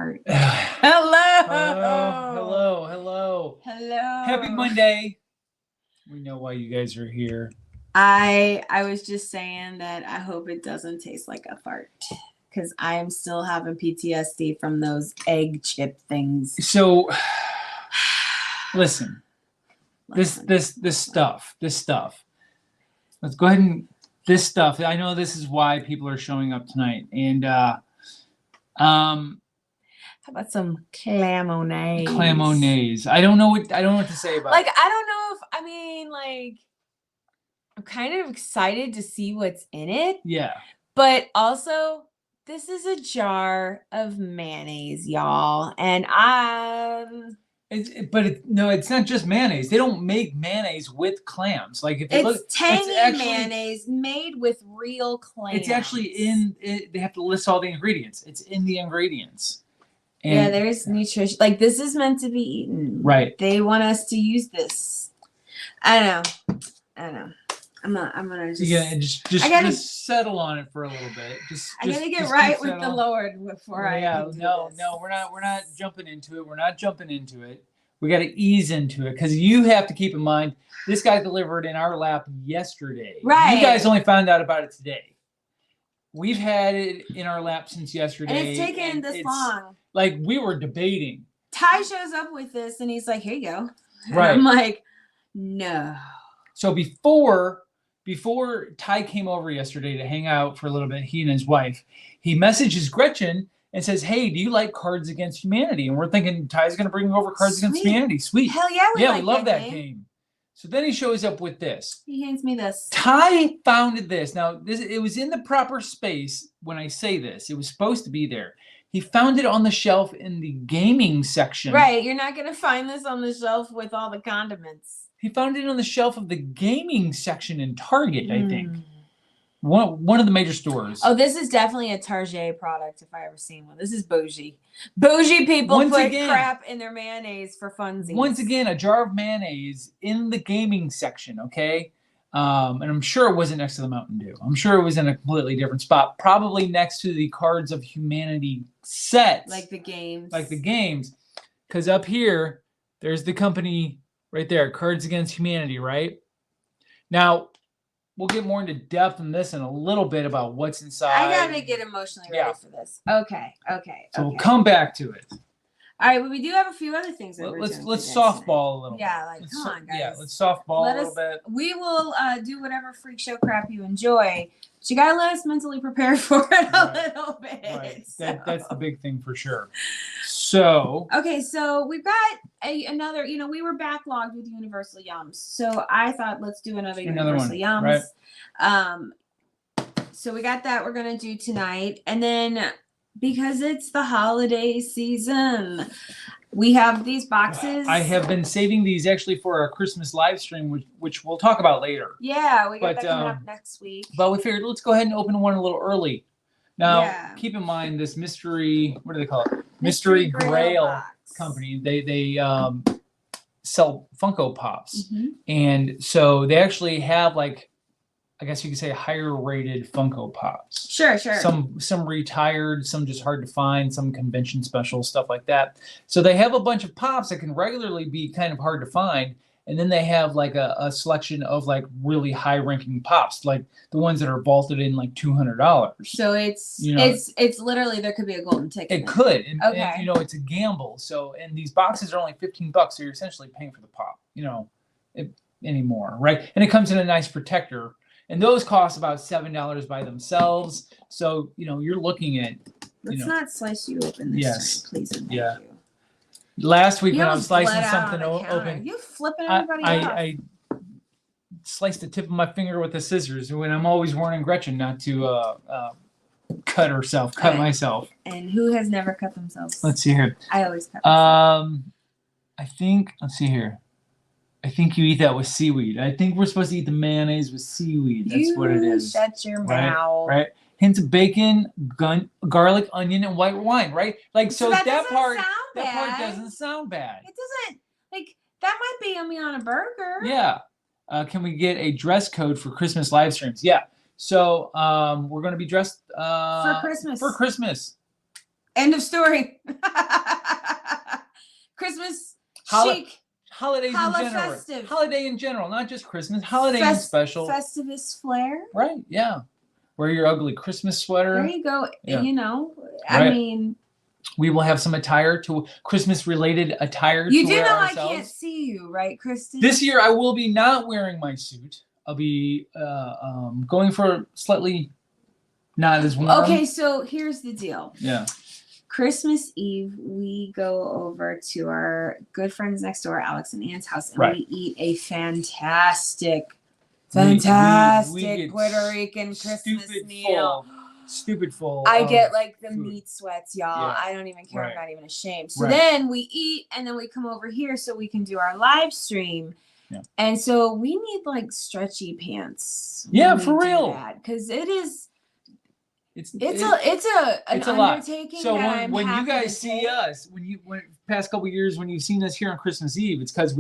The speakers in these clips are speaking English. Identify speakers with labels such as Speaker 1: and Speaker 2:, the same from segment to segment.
Speaker 1: fart. Hello.
Speaker 2: Hello.
Speaker 1: Hello.
Speaker 2: Happy Monday. We know why you guys are here.
Speaker 1: I was just saying that I hope it doesn't taste like a fart, because I am still having PTSD from those egg chip things.
Speaker 2: So, listen. This stuff. Let's go ahead and this stuff. I know this is why people are showing up tonight. And
Speaker 1: how about some Clam-O-Naise?
Speaker 2: Clam-O-Naise. I don't know what to say about
Speaker 1: like
Speaker 2: it.
Speaker 1: I don't know if I'm kind of excited to see what's in it.
Speaker 2: Yeah.
Speaker 1: But also, this is a jar of mayonnaise, y'all. And
Speaker 2: it's not just mayonnaise. They don't make mayonnaise with clams. Like if
Speaker 1: it's tangy mayonnaise made with real clams.
Speaker 2: It's actually in it. They have to list all the ingredients. It's in the ingredients. And
Speaker 1: yeah, there's nutrition. Like this is meant to be eaten.
Speaker 2: Right.
Speaker 1: They want us to use this. I don't know. I'm gonna just.
Speaker 2: Yeah, just settle on it for a little bit. I gotta
Speaker 1: get right with the Lord before I.
Speaker 2: Yeah, no, we're not jumping into it. We're not jumping into it. We got to ease into it because you have to keep in mind this guy delivered in our lap yesterday.
Speaker 1: Right.
Speaker 2: You guys only found out about it today. We've had it in our lap since yesterday.
Speaker 1: And it's taken this long.
Speaker 2: Like we were debating.
Speaker 1: Ty shows up with this and he's like, "Here you go." And
Speaker 2: right.
Speaker 1: I'm like, "No."
Speaker 2: So before Ty came over yesterday to hang out for a little bit, he and his wife, he messages Gretchen and says, "Hey, do you like Cards Against Humanity?" And we're thinking Ty's going to bring over Cards Against Humanity. Sweet.
Speaker 1: Hell yeah,
Speaker 2: we love that game. So then he shows up with this.
Speaker 1: He hands me this.
Speaker 2: Ty found this. Now, it was in the proper space when I say this. It was supposed to be there. He found it on the shelf in the gaming section.
Speaker 1: Right. You're not going to find this on the shelf with all the condiments.
Speaker 2: He found it on the shelf of the gaming section in Target, I think. One of the major stores.
Speaker 1: Oh, this is definitely a Target product if I ever seen one. This is bougie. Bougie people put crap in their mayonnaise for funsies.
Speaker 2: Once again, a jar of mayonnaise in the gaming section, okay? And I'm sure it wasn't next to the Mountain Dew. I'm sure it was in a completely different spot. Probably next to the Cards of Humanity sets.
Speaker 1: Like the games.
Speaker 2: Because up here, there's the company right there, Cards Against Humanity, right? Now, we'll get more into depth in this in a little bit about what's inside.
Speaker 1: I gotta get emotionally ready for this. Okay.
Speaker 2: So we'll come back to it.
Speaker 1: All right, but we do have a few other things that
Speaker 2: let's softball a little.
Speaker 1: Yeah, come on, guys.
Speaker 2: Yeah, let's softball a little bit.
Speaker 1: We will do whatever freak show crap you enjoy, but you gotta let us mentally prepare for it a little bit.
Speaker 2: Right. That's the big thing for sure. So
Speaker 1: okay, so we've got another. We were backlogged with Universal Yums, so I thought let's do another Universal Yums.
Speaker 2: Right.
Speaker 1: So we got that we're gonna do tonight, and then because it's the holiday season, we have these boxes.
Speaker 2: I have been saving these actually for our Christmas live stream, which we'll talk about later.
Speaker 1: Yeah, we got that coming up next week.
Speaker 2: But we figured let's go ahead and open one a little early. Now, keep in mind this mystery, what do they call it? Mystery Grail company. They sell Funko Pops.
Speaker 1: Mm-hmm.
Speaker 2: And so they actually have I guess you could say higher rated Funko Pops.
Speaker 1: Sure.
Speaker 2: Some retired, some just hard to find, some convention special, stuff like that. So they have a bunch of Pops that can regularly be kind of hard to find. And then they have a selection of really high ranking Pops, like the ones that are vaulted in $200.
Speaker 1: So it's literally, there could be a golden ticket.
Speaker 2: It could. And, it's a gamble. So, and these boxes are only $15. So you're essentially paying for the Pop, anymore. Right. And it comes in a nice protector. And those cost about $7 by themselves. So, you're looking at...
Speaker 1: Let's not slice you open this time, please and thank you.
Speaker 2: Last week when I was slicing something open...
Speaker 1: You flipping everybody off.
Speaker 2: I sliced the tip of my finger with the scissors when I'm always warning Gretchen not to cut myself.
Speaker 1: And who has never cut themselves?
Speaker 2: Let's see here.
Speaker 1: I always cut myself.
Speaker 2: Let's see here. I think you eat that with seaweed. I think we're supposed to eat the mayonnaise with seaweed. That's what it is.
Speaker 1: Shut your mouth.
Speaker 2: Right? Hints of bacon, garlic, onion, and white wine, right? So that part doesn't sound bad.
Speaker 1: It doesn't, that might be yummy on a burger.
Speaker 2: Yeah. Can we get a dress code for Christmas live streams? Yeah. So we're going to be dressed
Speaker 1: for Christmas. End of story. Christmas chic.
Speaker 2: Holidays in general.
Speaker 1: Festive.
Speaker 2: Holiday in general, not just Christmas. Holiday and special.
Speaker 1: Festivus flair.
Speaker 2: Right, yeah. Wear your ugly Christmas sweater.
Speaker 1: There you go.
Speaker 2: Yeah.
Speaker 1: You know,
Speaker 2: Right.
Speaker 1: I mean.
Speaker 2: We will have some attire to Christmas-related attire
Speaker 1: You
Speaker 2: to
Speaker 1: do
Speaker 2: wear
Speaker 1: know
Speaker 2: ourselves.
Speaker 1: I can't see you, right, Kristen?
Speaker 2: This year, I will be not wearing my suit. I'll be going for slightly not as warm.
Speaker 1: Okay, so here's the deal.
Speaker 2: Yeah.
Speaker 1: Christmas Eve, we go over to our good friends next door, Alex and Ann's house, and
Speaker 2: Right.
Speaker 1: we eat a fantastic
Speaker 2: We
Speaker 1: Puerto
Speaker 2: get
Speaker 1: Rican Christmas
Speaker 2: stupid
Speaker 1: meal.
Speaker 2: Stupid full.
Speaker 1: I get
Speaker 2: of
Speaker 1: like the
Speaker 2: food.
Speaker 1: meat sweats, y'all.
Speaker 2: Yeah.
Speaker 1: I don't even care.
Speaker 2: Right.
Speaker 1: I'm not even ashamed. So
Speaker 2: Right.
Speaker 1: then we eat, and then we come over here so we can do our live stream.
Speaker 2: Yeah.
Speaker 1: And so we need like stretchy pants.
Speaker 2: Yeah, for real.
Speaker 1: Because it is.
Speaker 2: It's
Speaker 1: an
Speaker 2: a lot.
Speaker 1: undertaking.
Speaker 2: So
Speaker 1: that
Speaker 2: when
Speaker 1: I'm
Speaker 2: you
Speaker 1: happy
Speaker 2: guys
Speaker 1: to
Speaker 2: see
Speaker 1: take.
Speaker 2: us, when past couple years when you've seen us here on Christmas Eve, it's because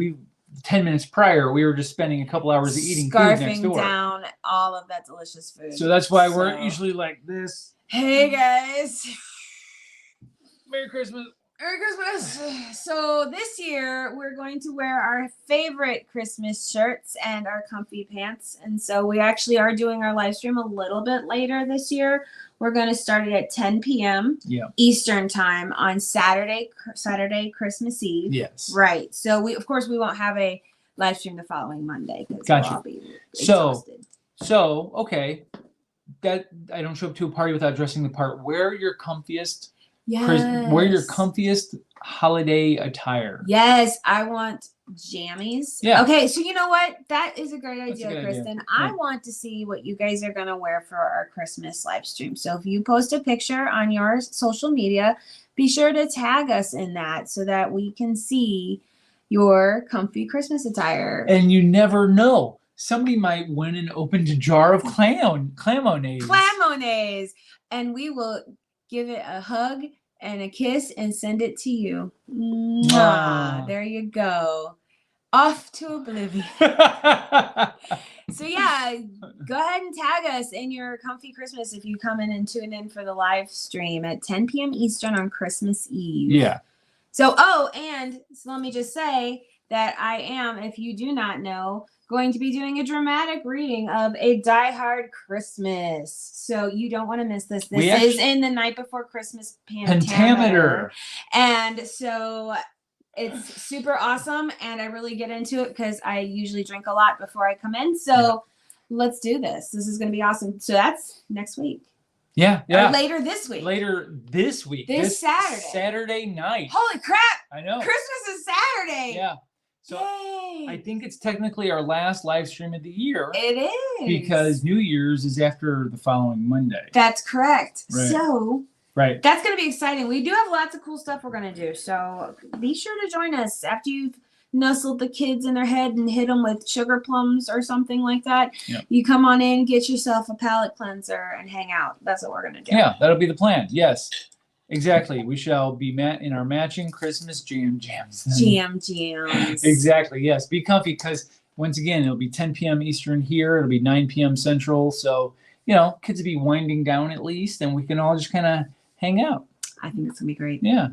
Speaker 2: 10 minutes prior we were just spending a couple hours eating food next
Speaker 1: Scarfing
Speaker 2: door.
Speaker 1: down all of that delicious food.
Speaker 2: So that's why we're usually like this.
Speaker 1: Hey guys.
Speaker 2: Merry Christmas.
Speaker 1: Merry Christmas. So this year we're going to wear our favorite Christmas shirts and our comfy pants. And so we actually are doing our live stream a little bit later this year. We're going to start it at 10 p.m.
Speaker 2: Yeah.
Speaker 1: Eastern time on Saturday, Christmas Eve.
Speaker 2: Yes.
Speaker 1: Right. So we won't have a live stream the following Monday because
Speaker 2: Gotcha.
Speaker 1: we'll all be exhausted.
Speaker 2: So okay, that I don't show up to a party without dressing the part. Wear your comfiest.
Speaker 1: Yes.
Speaker 2: Wear your comfiest holiday attire.
Speaker 1: Yes, I want jammies.
Speaker 2: Yeah.
Speaker 1: Okay, so you know what? That is a great idea,
Speaker 2: good idea.
Speaker 1: Kristen.
Speaker 2: Yeah.
Speaker 1: I want to see what you guys are going to wear for our Christmas live stream. So if you post a picture on your social media, be sure to tag us in that so that we can see your comfy Christmas attire.
Speaker 2: And you never know. Somebody might win an opened jar of Clam-O-Naise.
Speaker 1: Clam-O-Naise. And we will give it a hug and a kiss and send it to you. Mwah. There you go. Off to oblivion. So yeah, go ahead and tag us in your comfy Christmas if you come in and tune in for the live stream at 10 p.m. Eastern on Christmas Eve.
Speaker 2: Yeah.
Speaker 1: So, and so let me just say that I am, if you do not know, going to be doing a dramatic reading of A Die Hard Christmas. So you don't want to miss this. This is in the Night Before Christmas Pentameter. And so it's super awesome. And I really get into it because I usually drink a lot before I come in. So let's do this. This is going to be awesome. So that's next week.
Speaker 2: Yeah.
Speaker 1: Or later this week.
Speaker 2: Later this week.
Speaker 1: This Saturday.
Speaker 2: Saturday night.
Speaker 1: Holy crap.
Speaker 2: I know.
Speaker 1: Christmas is Saturday.
Speaker 2: Yeah. So
Speaker 1: Yay.
Speaker 2: I think it's technically our last live stream of the year.
Speaker 1: It is.
Speaker 2: Because New Year's is after the following Monday.
Speaker 1: That's correct.
Speaker 2: Right.
Speaker 1: So
Speaker 2: right.
Speaker 1: That's going to be exciting. We do have lots of cool stuff we're going to do. So be sure to join us after you've nestled the kids in their head and hit them with sugar plums or something like that.
Speaker 2: Yep.
Speaker 1: You come on in, get yourself a palate cleanser and hang out. That's what we're going to do.
Speaker 2: Yeah, that'll be the plan. Yes. Exactly. We shall be in our matching Christmas jams.
Speaker 1: Jams.
Speaker 2: Exactly. Yes. Be comfy because once again, it'll be 10 p.m. Eastern here. It'll be 9 p.m. Central. So, kids will be winding down at least, and we can all just kind of hang out.
Speaker 1: I think it's going to be great.
Speaker 2: Yeah.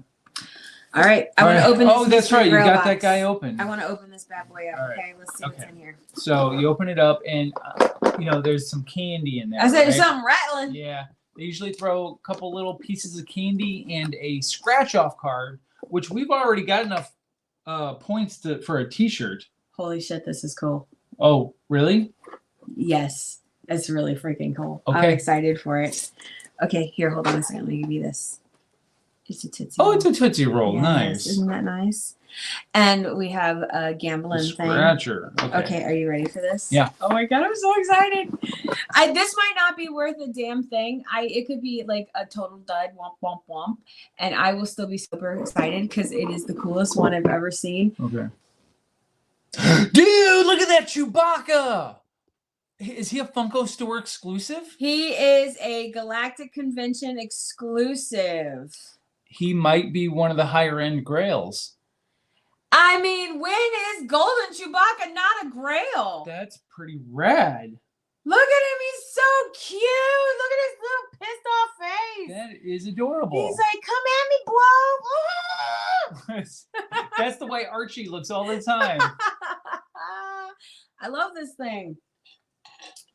Speaker 1: All right. I want to open this.
Speaker 2: Oh, that's right. You got
Speaker 1: box.
Speaker 2: that guy open.
Speaker 1: I want to open this bad boy up.
Speaker 2: All right.
Speaker 1: Okay. Let's see what's in here.
Speaker 2: So you open it up, and, there's some candy in there.
Speaker 1: I said there's
Speaker 2: right?
Speaker 1: something rattling.
Speaker 2: Yeah. They usually throw a couple little pieces of candy and a scratch-off card, which we've already got enough points for a T-shirt.
Speaker 1: Holy shit, this is cool.
Speaker 2: Oh, really?
Speaker 1: Yes, it's really freaking cool.
Speaker 2: Okay.
Speaker 1: I'm excited for it. Okay, here, hold on a second. Let me give you this. It's a Tootsie
Speaker 2: Oh,
Speaker 1: Roll.
Speaker 2: it's a Tootsie Roll.
Speaker 1: Yes,
Speaker 2: Nice.
Speaker 1: isn't that nice? And we have a gambling thing.
Speaker 2: Scratcher.
Speaker 1: Okay, are you ready for this?
Speaker 2: Yeah.
Speaker 1: Oh my god, I'm so excited. This might not be worth a damn thing. It could be like a total dud, womp womp womp, and I will still be super excited because it is the coolest one I've ever seen.
Speaker 2: Okay. Dude, look at that Chewbacca. Is he a Funko store exclusive?
Speaker 1: He is a Galactic Convention exclusive.
Speaker 2: He might be one of the higher end grails.
Speaker 1: I mean, when is Golden Chewbacca not a grail?
Speaker 2: That's pretty rad.
Speaker 1: Look at him. He's so cute. Look at his little pissed off face.
Speaker 2: That is adorable.
Speaker 1: He's like, come
Speaker 2: That's the way Archie looks all the time.
Speaker 1: I love this thing.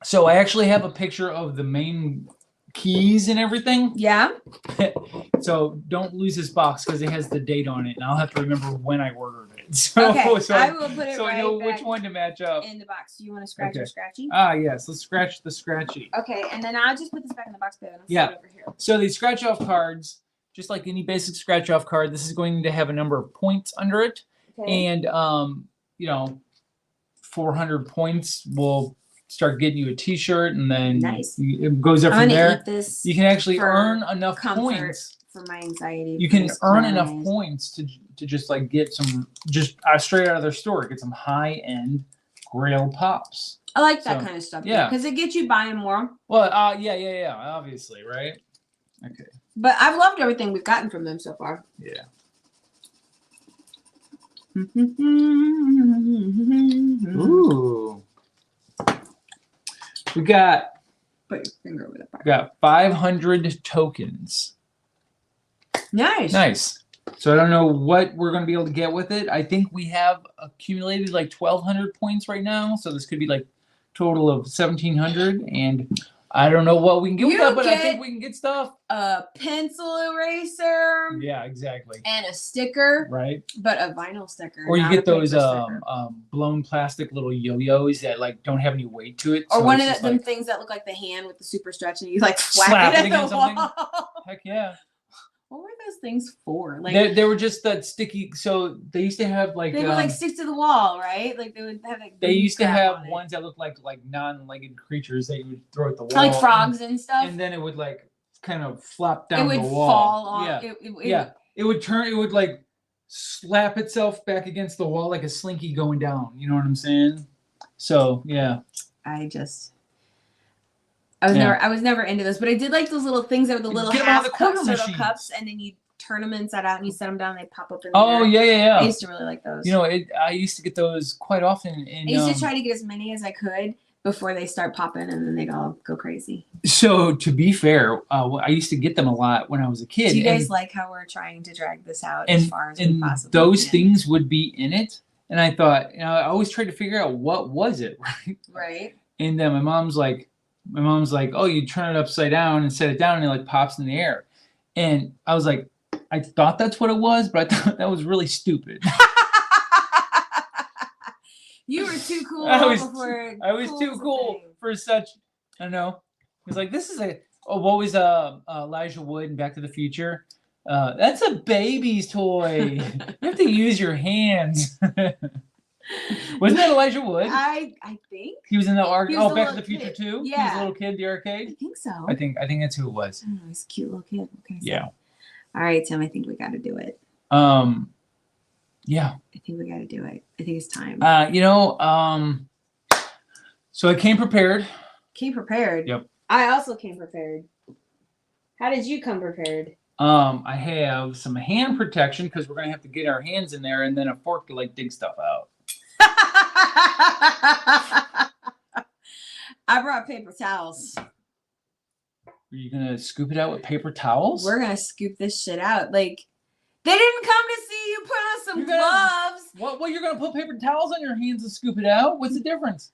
Speaker 2: So I actually have a picture of the main keys and everything.
Speaker 1: Yeah.
Speaker 2: So don't lose this box because it has the date on it, and I'll have to remember when I ordered it. So,
Speaker 1: Okay, I will put it
Speaker 2: so
Speaker 1: right
Speaker 2: I know
Speaker 1: back
Speaker 2: which one to match up.
Speaker 1: in the box. Do you want to scratch
Speaker 2: Okay.
Speaker 1: or scratchy?
Speaker 2: Ah, yes. Let's scratch the scratchy.
Speaker 1: Okay, and then I'll just put this back in the box, babe, and I'll
Speaker 2: Yeah.
Speaker 1: sit over here.
Speaker 2: So these scratch-off cards, just like any basic scratch-off card, this is going to have a number of points under it,
Speaker 1: Okay.
Speaker 2: and 400 points will start getting you a T-shirt, and then
Speaker 1: Nice.
Speaker 2: it goes up
Speaker 1: I'm
Speaker 2: from
Speaker 1: gonna
Speaker 2: there.
Speaker 1: eat this.
Speaker 2: You can actually
Speaker 1: for
Speaker 2: earn enough
Speaker 1: comfort
Speaker 2: points.
Speaker 1: for my anxiety.
Speaker 2: You
Speaker 1: for
Speaker 2: can
Speaker 1: this
Speaker 2: earn enough
Speaker 1: Clam-O-Naise.
Speaker 2: points to just like get some straight out of their store, get some high-end Grail pops.
Speaker 1: I like that
Speaker 2: So,
Speaker 1: kind of stuff.
Speaker 2: yeah.
Speaker 1: Because it gets you buying more.
Speaker 2: Well, yeah, obviously, right? Okay.
Speaker 1: But I've loved everything we've gotten from them so far.
Speaker 2: Yeah. Ooh. We got
Speaker 1: Put your finger over the part.
Speaker 2: 500 tokens.
Speaker 1: Nice.
Speaker 2: Nice. So I don't know what we're going to be able to get with it. I think we have accumulated like 1,200 points right now. So this could be like total of 1,700. And I don't know what we can get with that, but I think we can get stuff.
Speaker 1: A pencil eraser.
Speaker 2: Yeah, exactly.
Speaker 1: And a sticker.
Speaker 2: Right.
Speaker 1: But a vinyl sticker.
Speaker 2: Or you
Speaker 1: not
Speaker 2: get
Speaker 1: a paper
Speaker 2: those
Speaker 1: sticker.
Speaker 2: blown plastic little yo-yos that like don't have any weight to it.
Speaker 1: Or
Speaker 2: so
Speaker 1: one
Speaker 2: it's
Speaker 1: of
Speaker 2: just
Speaker 1: them
Speaker 2: like,
Speaker 1: things that look like the hand with the super stretch and you like
Speaker 2: slap
Speaker 1: whack
Speaker 2: it
Speaker 1: it at
Speaker 2: against
Speaker 1: the
Speaker 2: something.
Speaker 1: wall.
Speaker 2: Heck yeah.
Speaker 1: What were those things for? Like
Speaker 2: They were just that sticky. So they used to have like
Speaker 1: they would like stick to the wall, right? Like they would have like
Speaker 2: they used to
Speaker 1: crap
Speaker 2: have
Speaker 1: on it.
Speaker 2: ones that looked like non-legged creatures that you would throw at the wall,
Speaker 1: like frogs and stuff.
Speaker 2: and then it would like kind of flop down
Speaker 1: it would
Speaker 2: the wall.
Speaker 1: fall off.
Speaker 2: Yeah,
Speaker 1: It
Speaker 2: it would turn. It would like slap itself back against the wall like a slinky going down. You know what I'm saying? So yeah.
Speaker 1: I was never into those, but I did like those little things that were the little
Speaker 2: Get 'em out of
Speaker 1: half
Speaker 2: the quarter
Speaker 1: cups, little
Speaker 2: machines.
Speaker 1: cups, and then you turn them inside out and you set them down and they pop up in the
Speaker 2: Oh
Speaker 1: air.
Speaker 2: yeah.
Speaker 1: I used to really like those.
Speaker 2: You know, I used to get those quite often.
Speaker 1: I used to try to get as many as I could before they start popping, and then they'd all go crazy.
Speaker 2: So to be fair, I used to get them a lot when I was a kid.
Speaker 1: Do you guys like how we're trying to drag this out as far as we possibly
Speaker 2: those
Speaker 1: can?
Speaker 2: things would be in it, and I thought, I always tried to figure out what was it, right?
Speaker 1: Right.
Speaker 2: And then my mom's like, oh, you turn it upside down and set it down, and it like pops in the air. And I was like, I thought that's what it was, but I thought that was really stupid.
Speaker 1: You were too cool.
Speaker 2: I was
Speaker 1: cool
Speaker 2: too cool for such. I don't know. It was like, this is what was Elijah Wood in Back to the Future? That's a baby's toy. You have to use your hands. Wasn't that Elijah Wood?
Speaker 1: I think
Speaker 2: He was in the arcade. Oh, Back to the
Speaker 1: little
Speaker 2: Future
Speaker 1: kid.
Speaker 2: too.
Speaker 1: Yeah.
Speaker 2: He was a little kid in the arcade.
Speaker 1: I think so.
Speaker 2: I think that's who it was.
Speaker 1: I don't know. He's a cute little kid. What can I say?
Speaker 2: Yeah.
Speaker 1: All right, Tim. I think we got to do it.
Speaker 2: Yeah.
Speaker 1: I think we got to do it. I think it's time.
Speaker 2: So I came prepared.
Speaker 1: Came prepared.
Speaker 2: Yep.
Speaker 1: I also came prepared. How did you come prepared?
Speaker 2: I have some hand protection because we're gonna have to get our hands in there, and then a fork to like dig stuff out.
Speaker 1: I brought paper towels.
Speaker 2: Are you gonna scoop it out with paper towels?
Speaker 1: We're gonna scoop this shit out. Like they didn't come to see you put on some gloves.
Speaker 2: What? You're gonna put paper towels on your hands and scoop it out? What's the difference?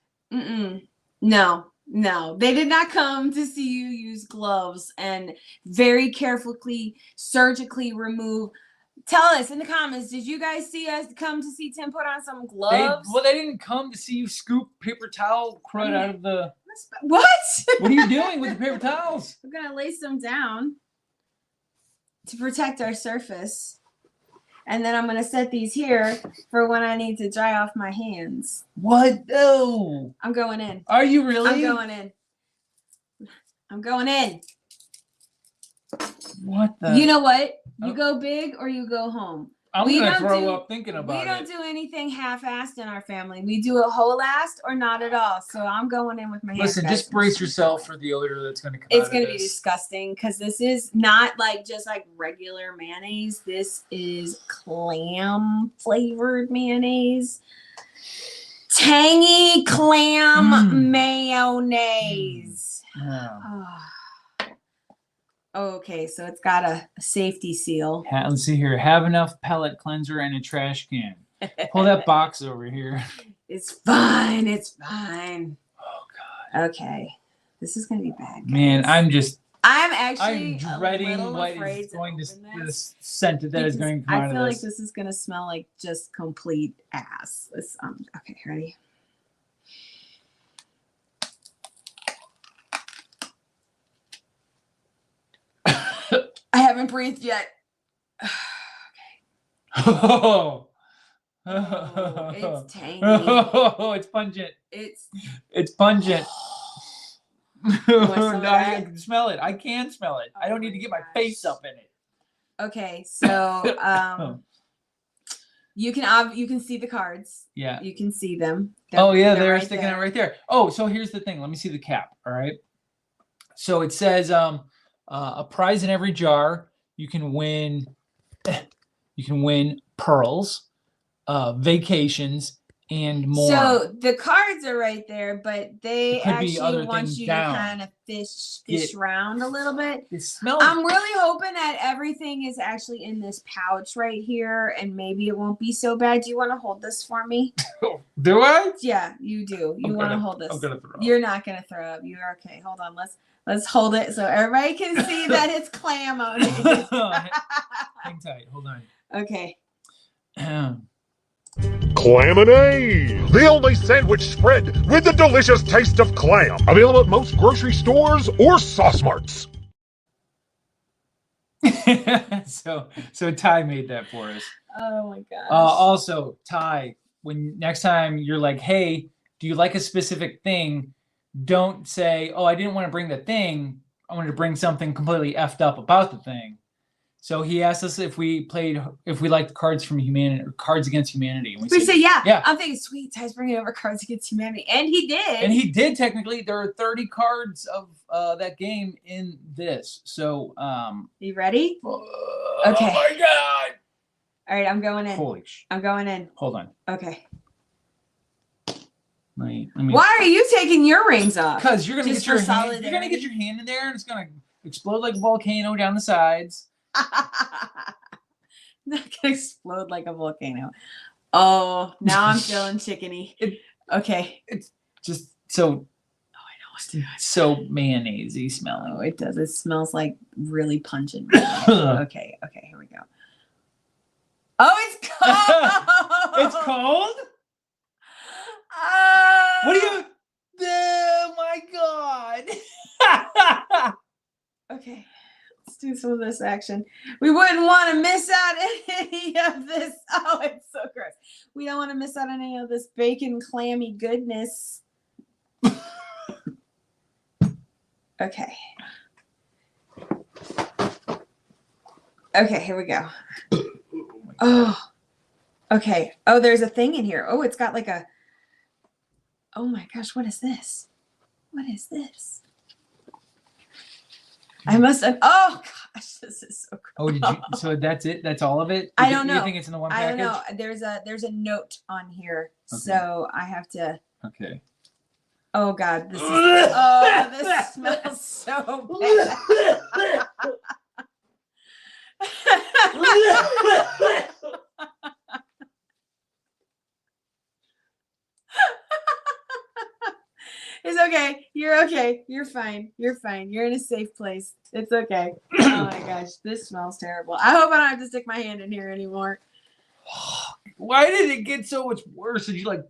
Speaker 1: No, they did not come to see you use gloves and very carefully, surgically remove. Tell us in the comments, did you guys see us come to see Tim put on some gloves?
Speaker 2: They didn't come to see you scoop paper towel crud out of the...
Speaker 1: What?
Speaker 2: What are you doing with the paper towels?
Speaker 1: We're going to lace them down to protect our surface. And then I'm going to set these here for when I need to dry off my hands.
Speaker 2: What? No.
Speaker 1: I'm going in.
Speaker 2: Are you really?
Speaker 1: I'm going in. I'm going in.
Speaker 2: What the?
Speaker 1: You know what? You go big or you go home.
Speaker 2: I'm going to throw up thinking about it.
Speaker 1: We don't do anything half-assed in our family. We do it whole-assed or not at all. So I'm going in with my hands.
Speaker 2: Listen, just brace yourself for the odor that's going to come out.
Speaker 1: It's going to be disgusting because this is not like just like regular mayonnaise. This is clam-flavored mayonnaise. Tangy clam mayonnaise.
Speaker 2: Yeah.
Speaker 1: Oh. Okay, so it's got a safety seal.
Speaker 2: Let's see here. Have enough pellet cleanser and a trash can. Pull that box over here.
Speaker 1: It's fine. It's fine.
Speaker 2: Oh God.
Speaker 1: Okay, this is gonna be bad, guys.
Speaker 2: Man, I'm
Speaker 1: actually
Speaker 2: dreading what is going to this scent that is going to come out of this.
Speaker 1: I feel like this is gonna smell like just complete ass. Okay, ready? I haven't breathed yet.
Speaker 2: Oh.
Speaker 1: It's tangy.
Speaker 2: Oh, it's pungent. It's pungent. No, I can smell it. I can smell it. I don't need to get my face up in it.
Speaker 1: Okay, so you can see the cards.
Speaker 2: Yeah.
Speaker 1: You can see them.
Speaker 2: They're sticking out right there. Oh, so here's the thing. Let me see the cap. All right. So it says a prize in every jar. You can win pearls, vacations, and more.
Speaker 1: So the cards are right there, but they actually want you to kind of fish around a little bit.
Speaker 2: It smells.
Speaker 1: I'm really hoping that everything is actually in this pouch right here, and maybe it won't be so bad. Do you want to hold this for me?
Speaker 2: Do I?
Speaker 1: Yeah, you do. You want to hold this?
Speaker 2: I'm gonna throw up.
Speaker 1: You're not gonna throw up. You're okay. Hold on. Let's hold it so everybody can see that it's Clam-O-Naise.
Speaker 2: Hang tight. Hold on.
Speaker 1: Okay.
Speaker 3: Clam-O-Naise, the only sandwich spread with the delicious taste of clam. Available at most grocery stores or sauce marts.
Speaker 2: So Ty made that for us.
Speaker 1: Oh my gosh.
Speaker 2: Also, Ty, when next time you're like, hey, do you like a specific thing? Don't say, oh, I didn't want to bring the thing. I wanted to bring something completely effed up about the thing. So he asked us if we liked Cards from Humanity or Cards Against Humanity.
Speaker 1: And we said yeah.
Speaker 2: Yeah.
Speaker 1: I'm thinking, sweet, Ty's bringing over Cards Against Humanity, and he did.
Speaker 2: And he did technically. There are 30 cards of that game in this. So
Speaker 1: you ready? Okay.
Speaker 2: Oh my God!
Speaker 1: All right, I'm going in.
Speaker 2: Holy sh!
Speaker 1: I'm going in.
Speaker 2: Hold on.
Speaker 1: Okay.
Speaker 2: Let me.
Speaker 1: Why are you taking your rings off?
Speaker 2: Because you're gonna
Speaker 1: Just
Speaker 2: get your
Speaker 1: for
Speaker 2: hand.
Speaker 1: solidarity?
Speaker 2: You're gonna get your hand in there, and it's gonna explode like a volcano down the sides.
Speaker 1: Not gonna explode like a volcano. Oh, now I'm feeling chickeny. Okay.
Speaker 2: It's just so.
Speaker 1: Oh, I know what to do.
Speaker 2: So mayonnaise-y smelling.
Speaker 1: Oh, it does. It smells like really pungent. Okay. Here we go. Oh, it's cold.
Speaker 2: It's cold. What do you? Oh my God.
Speaker 1: Okay. Let's do some of this action. We wouldn't want to miss out any of this. Oh, it's so gross. We don't want to miss out on any of this bacon clammy goodness. Okay. Okay, here we go. Oh. Okay. Oh, there's a thing in here. Oh, it's got like a. Oh my gosh, what is this? What is this? I must have. Oh gosh, this is so gross.
Speaker 2: Oh, did you? So that's it? That's all of it?
Speaker 1: I don't know.
Speaker 2: You think it's in the one package?
Speaker 1: I don't know. There's a note on here,
Speaker 2: Okay.
Speaker 1: So I have to.
Speaker 2: Okay.
Speaker 1: Oh God, this is. Oh, this smells so bad. It's okay. You're okay. You're fine. You're fine. You're in a safe place. It's okay. Oh my gosh, this smells terrible. I hope I don't have to stick my hand in here anymore.
Speaker 2: Why did it get so much worse? Did you like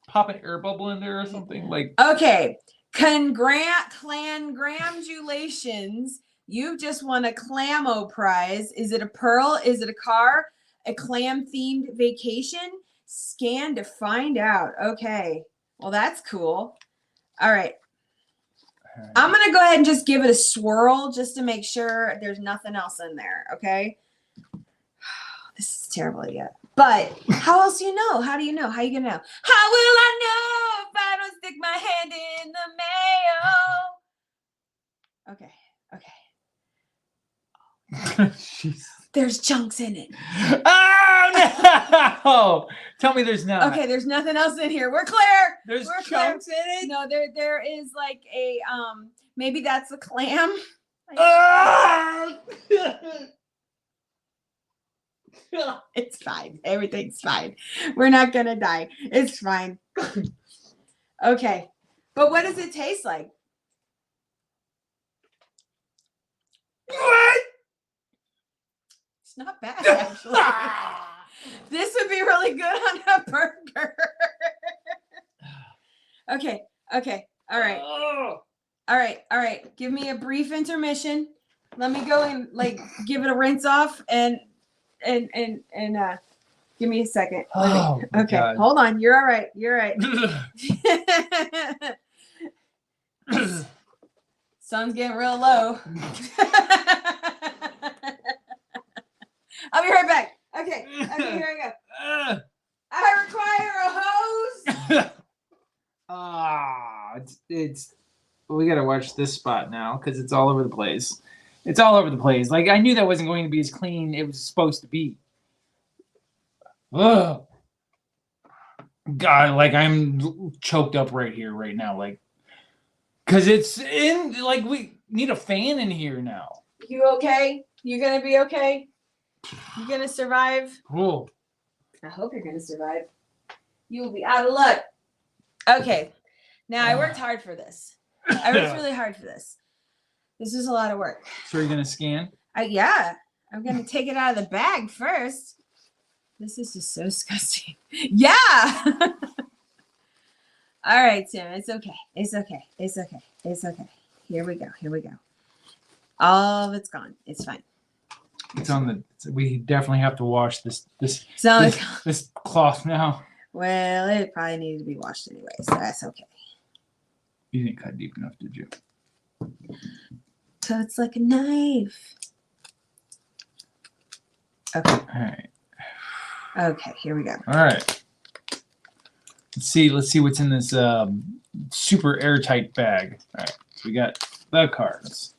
Speaker 2: pop an air bubble in there or something? Like
Speaker 1: okay. Congratulations. You've just won a Clam-O prize. Is it a pearl? Is it a car? A clam-themed vacation? Scan to find out. Okay. Well, that's cool. All right. I'm going to go ahead and just give it a swirl just to make sure there's nothing else in there. Okay. This is a terrible idea. But how else do you know? How do you know? How are you going to know? How will I know if I don't stick my hand in the mail? Okay. Okay.
Speaker 2: Jeez.
Speaker 1: There's chunks in it.
Speaker 2: Oh no! Tell me there's not.
Speaker 1: Okay, there's nothing else in here. We're clear.
Speaker 2: There's
Speaker 1: We're
Speaker 2: chunks
Speaker 1: clear.
Speaker 2: in it.
Speaker 1: No, there is like a maybe that's a clam. It's fine. Everything's fine. We're not gonna die. It's fine. Okay. But what does it taste like?
Speaker 2: What?
Speaker 1: It's not bad, actually. This would be really good on a burger. Okay. Okay. All right. All right. All right. Give me a brief intermission. Let me go and like give it a rinse off and give me a second.
Speaker 2: Oh, my
Speaker 1: okay.
Speaker 2: God.
Speaker 1: Hold on. You're all right. You're all right. Sun's getting real low. I'll be right back. Okay. Okay, here I go. I require a hose.
Speaker 2: it's we gotta watch this spot now because it's all over the place. It's all over the place. Like I knew that wasn't going to be as clean it was supposed to be. Ugh. God, like I'm choked up right here, right now, like because it's in like we need a fan in here now.
Speaker 1: You okay? You gonna be okay? You gonna survive?
Speaker 2: Cool.
Speaker 1: I hope you're gonna survive. You will be out of luck. Okay. Now I worked hard for this. I worked really hard for this. This is a lot of work.
Speaker 2: So you're gonna scan?
Speaker 1: Yeah. I'm gonna take it out of the bag first. This is just so disgusting. Yeah. All right, Tim. It's okay. It's okay. It's okay. It's okay. Here we go. Here we go. All of it's gone. It's fine.
Speaker 2: It's on the. We definitely have to wash this
Speaker 1: So
Speaker 2: this cloth now.
Speaker 1: well, it probably needed to be washed anyway, so that's okay.
Speaker 2: You didn't cut deep enough, did you?
Speaker 1: Cuts like a knife. Okay.
Speaker 2: All right.
Speaker 1: Okay. Here we go.
Speaker 2: All right. Let's see what's in this super airtight bag. All right. So we got the cards.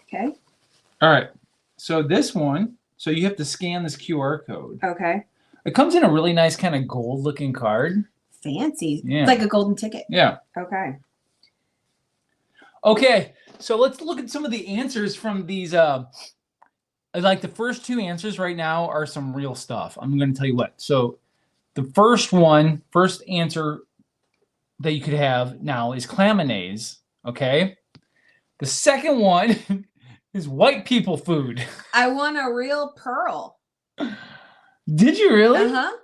Speaker 1: Okay.
Speaker 2: All right. So this one. So you have to scan this QR code.
Speaker 1: Okay.
Speaker 2: It comes in a really nice kind of gold-looking card.
Speaker 1: Fancy.
Speaker 2: Yeah.
Speaker 1: It's like a golden ticket.
Speaker 2: Yeah.
Speaker 1: Okay.
Speaker 2: Okay. So let's look at some of the answers from these. Like the first two answers right now are some real stuff. I'm going to tell you what. So the first answer that you could have now is Clam-O-Naise. Okay. The second one is white people food.
Speaker 1: I won a real pearl.
Speaker 2: Did you really?
Speaker 1: Uh-huh.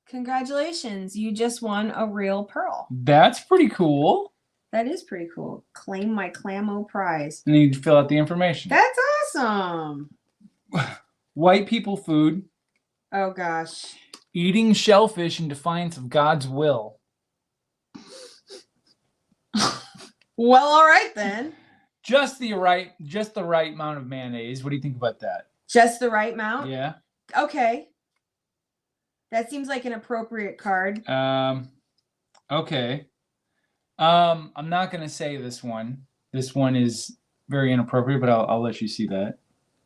Speaker 1: Congratulations. You just won a real pearl.
Speaker 2: That's pretty cool.
Speaker 1: That is pretty cool. Claim my Clam-O prize.
Speaker 2: And you fill out the information.
Speaker 1: That's awesome.
Speaker 2: White people food.
Speaker 1: Oh, gosh.
Speaker 2: Eating shellfish in defiance of God's will.
Speaker 1: Well, all right then.
Speaker 2: Just the right amount of mayonnaise. What do you think about that?
Speaker 1: Just the right amount?
Speaker 2: Yeah.
Speaker 1: Okay. That seems like an appropriate card.
Speaker 2: Okay. I'm not gonna say this one. This one is very inappropriate, but I'll let you see that.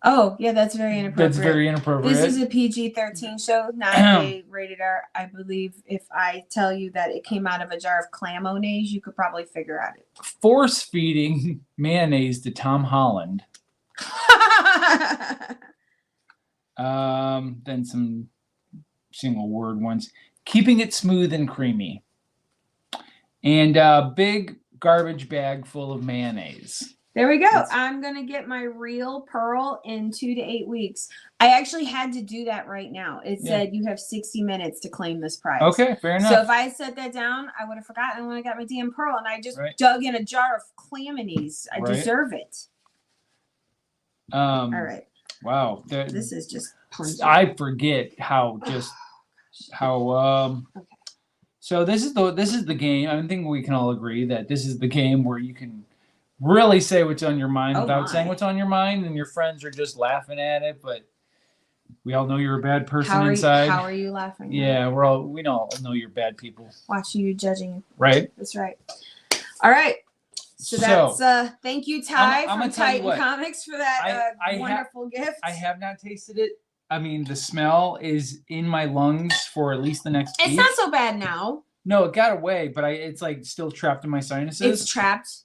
Speaker 1: Oh, yeah, that's very inappropriate.
Speaker 2: That's very inappropriate.
Speaker 1: This is a PG-13 show, not a rated R. I believe if I tell you that it came out of a jar of Clam-O-Naise, you could probably figure out it.
Speaker 2: Force feeding mayonnaise to Tom Holland. Then some single word ones. Keeping it smooth and creamy. And a big garbage bag full of mayonnaise.
Speaker 1: There we go. I'm going to get my real pearl in 2 to 8 weeks. I actually had to do that right now. It said you have 60 minutes to claim this prize.
Speaker 2: Okay, fair enough.
Speaker 1: So if I set that down, I would have forgotten when I got my damn pearl, and I just dug in a jar of Clam-O-Naise. I deserve it. All right.
Speaker 2: Wow.
Speaker 1: This is just pungent.
Speaker 2: I forget how okay. So this is the game. I think we can all agree that this is the game where you can really say what's on your mind without saying what's on your mind, and your friends are just laughing at it, but we all know you're a bad person inside.
Speaker 1: How are you laughing?
Speaker 2: Yeah, we all know you're bad people.
Speaker 1: Watching you judging.
Speaker 2: Right.
Speaker 1: That's right. All right. So that's thank you, Ty from Titan Comics for that wonderful gift.
Speaker 2: I have not tasted it. I mean, the smell is in my lungs for at least the next week.
Speaker 1: It's not so bad now.
Speaker 2: No, it got away, but it's like still trapped in my sinuses.
Speaker 1: It's trapped.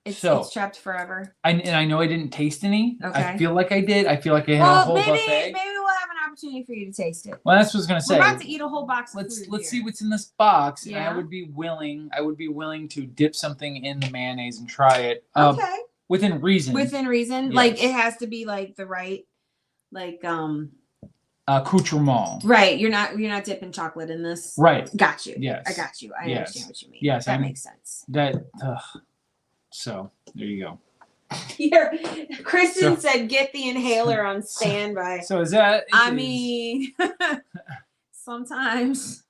Speaker 1: It's trapped forever.
Speaker 2: And I know I didn't taste any.
Speaker 1: Okay.
Speaker 2: I feel like I did. I feel like I had a whole buffet.
Speaker 1: Maybe we'll have an opportunity for you to taste it.
Speaker 2: Well, that's what I was gonna say.
Speaker 1: We're about to eat a whole box.
Speaker 2: Let's see what's in this box.
Speaker 1: Yeah.
Speaker 2: And I would be willing to dip something in the mayonnaise and try it.
Speaker 1: Okay.
Speaker 2: Within reason.
Speaker 1: Within reason,
Speaker 2: Yes.
Speaker 1: like it has to be like the right, like
Speaker 2: accoutrement.
Speaker 1: Right. You're not dipping chocolate in this.
Speaker 2: Right.
Speaker 1: Got you.
Speaker 2: Yes.
Speaker 1: I got you. I understand what you mean.
Speaker 2: Yes.
Speaker 1: That makes sense.
Speaker 2: So there you go.
Speaker 1: Here, Kristen said, "Get the inhaler on standby."
Speaker 2: So is that?
Speaker 1: I mean, sometimes.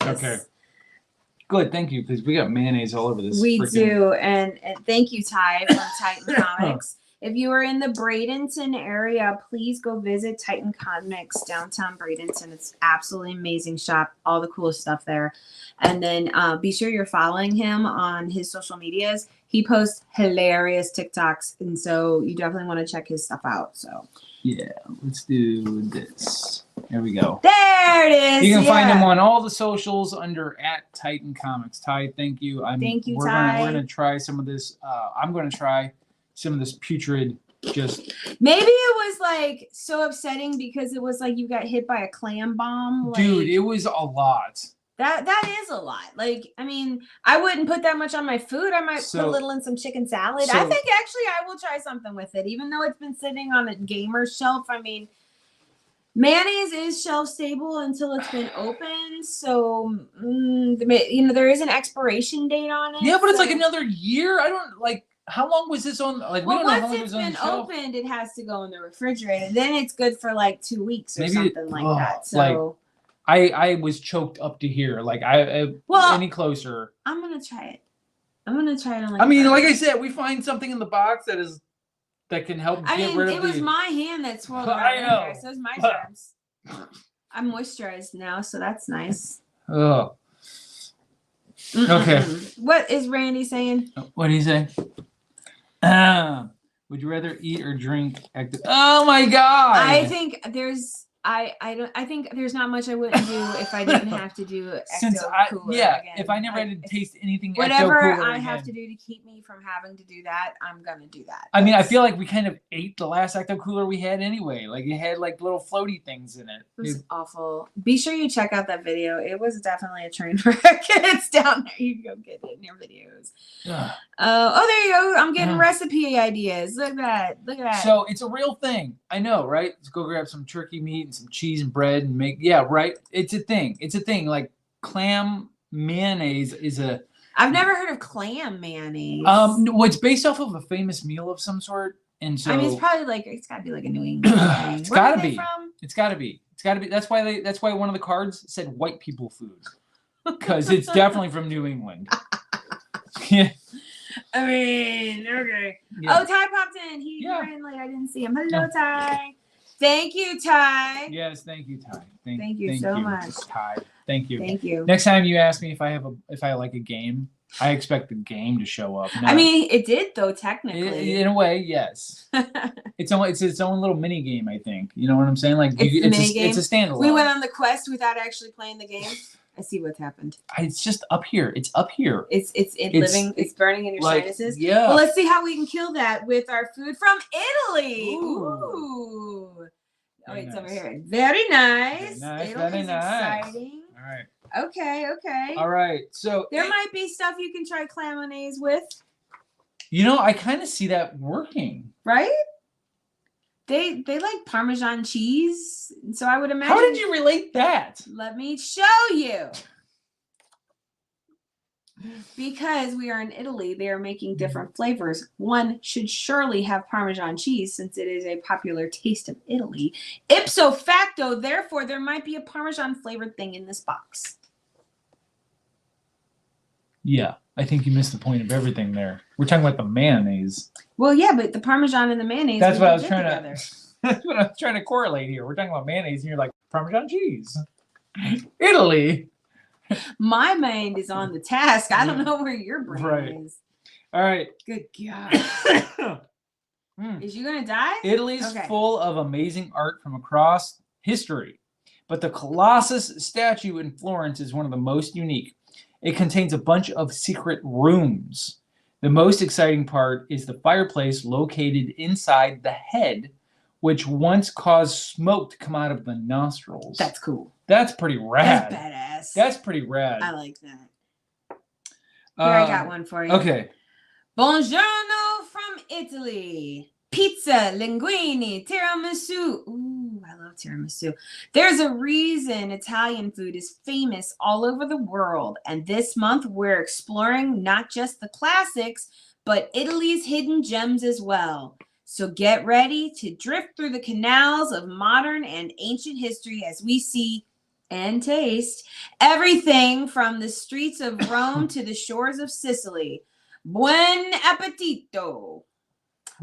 Speaker 2: Okay. Good, thank you, because we got mayonnaise all over this.
Speaker 1: We do, and thank you, Ty, from Titan Comics. If you are in the Bradenton area, please go visit Titan Comics downtown Bradenton. It's absolutely amazing shop, all the coolest stuff there. And then be sure you're following him on his social medias. He posts hilarious TikToks, and so you definitely want to check his stuff out. So
Speaker 2: yeah, let's do this. There we go.
Speaker 1: There it is.
Speaker 2: You can find him on all the socials under @Titan Comics. Ty, thank you.
Speaker 1: Thank you,
Speaker 2: we're
Speaker 1: Ty.
Speaker 2: We're gonna try some of this. I'm gonna try some of this putrid. Just
Speaker 1: maybe it was like so upsetting because it was like you got hit by a clam bomb. Like,
Speaker 2: dude, it was a lot.
Speaker 1: That is a lot. Like, I mean, I wouldn't put that much on my food. I might put a little in some chicken salad. I think actually I will try something with it, even though it's been sitting on a gamer shelf. I mean, mayonnaise is shelf stable until it's been opened. So, there is an expiration date on it.
Speaker 2: Yeah, but it's like another year. I don't like. How long was this on? Like, we don't know how long it was on the shelf.
Speaker 1: Once it's been opened, it has to go in the refrigerator. Then it's good for like 2 weeks or something like that. So.
Speaker 2: I was choked up to here. Like any closer.
Speaker 1: I'm gonna try it. I'm gonna try it on.
Speaker 2: Like like I said, we find something in the box that can help get rid of
Speaker 1: it was my hand that swirled around.
Speaker 2: I know.
Speaker 1: There, so it's my germs. I'm moisturized now, so that's nice.
Speaker 2: Oh. Okay.
Speaker 1: What is Randy saying?
Speaker 2: What did he say? Would you rather eat or drink? Oh my God!
Speaker 1: I think there's. I think there's not much I wouldn't do if I didn't have to do ecto-cooler again.
Speaker 2: If I never had to taste anything
Speaker 1: whatever I have to do to keep me from having to do that, I'm gonna do that.
Speaker 2: I mean, I feel like we kind of ate the last ecto-cooler we had anyway. Like it had like little floaty things in it.
Speaker 1: It was awful. Be sure you check out that video. It was definitely a train wreck. It's down there. You can go get it in your videos. There you go. I'm getting recipe ideas. Look at that. Look at that.
Speaker 2: So it's a real thing. I know, right? Let's go grab some turkey meat and some cheese and bread and make right. It's a thing. It's a thing. Like Clam-O-Naise is a.
Speaker 1: I've never heard of clam mayonnaise.
Speaker 2: Well, it's based off of a famous meal of some sort, and so
Speaker 1: I mean, it's probably like it's got to be like a New England thing.
Speaker 2: It's got to be. It's got to be. It's got to be. That's why one of the cards said white people food, because it's definitely from New England. Yeah.
Speaker 1: I mean, okay. Yeah. Oh, Ty popped in. He ran late. I didn't see him. Hello, Ty. Thank you, Ty.
Speaker 2: Yes, thank you, Ty.
Speaker 1: Thank you so much,
Speaker 2: Ty. Thank you.
Speaker 1: Thank you.
Speaker 2: Next time you ask me if I like a game, I expect the game to show up.
Speaker 1: I mean, it did though, technically.
Speaker 2: In a way, yes. It's its own little mini game, I think. You know what I'm saying? Like it's a standalone.
Speaker 1: We went on the quest without actually playing the game. I see what's happened.
Speaker 2: It's just up here. It's up here.
Speaker 1: It's living. It's burning in your sinuses.
Speaker 2: Yeah.
Speaker 1: Well, let's see how we can kill that with our food from Italy. Ooh. Oh, it's over here. Very nice.
Speaker 2: Very nice.
Speaker 1: Exciting.
Speaker 2: All right.
Speaker 1: Okay.
Speaker 2: All right. So
Speaker 1: there might be stuff you can try Clam-O-Naise with.
Speaker 2: I kind of see that working.
Speaker 1: Right? They like Parmesan cheese, so I would imagine.
Speaker 2: How did you relate that?
Speaker 1: Let me show you. Because we are in Italy, they are making different flavors. One should surely have Parmesan cheese since it is a popular taste of Italy. Ipso facto, therefore, there might be a Parmesan flavored thing in this box.
Speaker 2: Yeah, I think you missed the point of everything there. We're talking about the mayonnaise.
Speaker 1: Well, yeah, but the Parmesan and the mayonnaise.
Speaker 2: That's what I was trying to correlate here. We're talking about mayonnaise, and you're like Parmesan cheese. Italy.
Speaker 1: My mind is on the task. I don't know where your brain is.
Speaker 2: All right.
Speaker 1: Good God. Is you gonna die?
Speaker 2: Italy's full of amazing art from across history, but the Colossus statue in Florence is one of the most unique. It contains a bunch of secret rooms. The most exciting part is the fireplace located inside the head, which once caused smoke to come out of the nostrils.
Speaker 1: That's cool.
Speaker 2: That's pretty rad.
Speaker 1: That's badass.
Speaker 2: That's pretty rad.
Speaker 1: I like that. Here, I got one for you.
Speaker 2: Okay.
Speaker 1: Buongiorno from Italy. Pizza, linguine, tiramisu. Ooh, I love tiramisu. There's a reason Italian food is famous all over the world. And this month, we're exploring not just the classics, but Italy's hidden gems as well. So get ready to drift through the canals of modern and ancient history as we see and taste everything from the streets of Rome to the shores of Sicily. Buon appetito.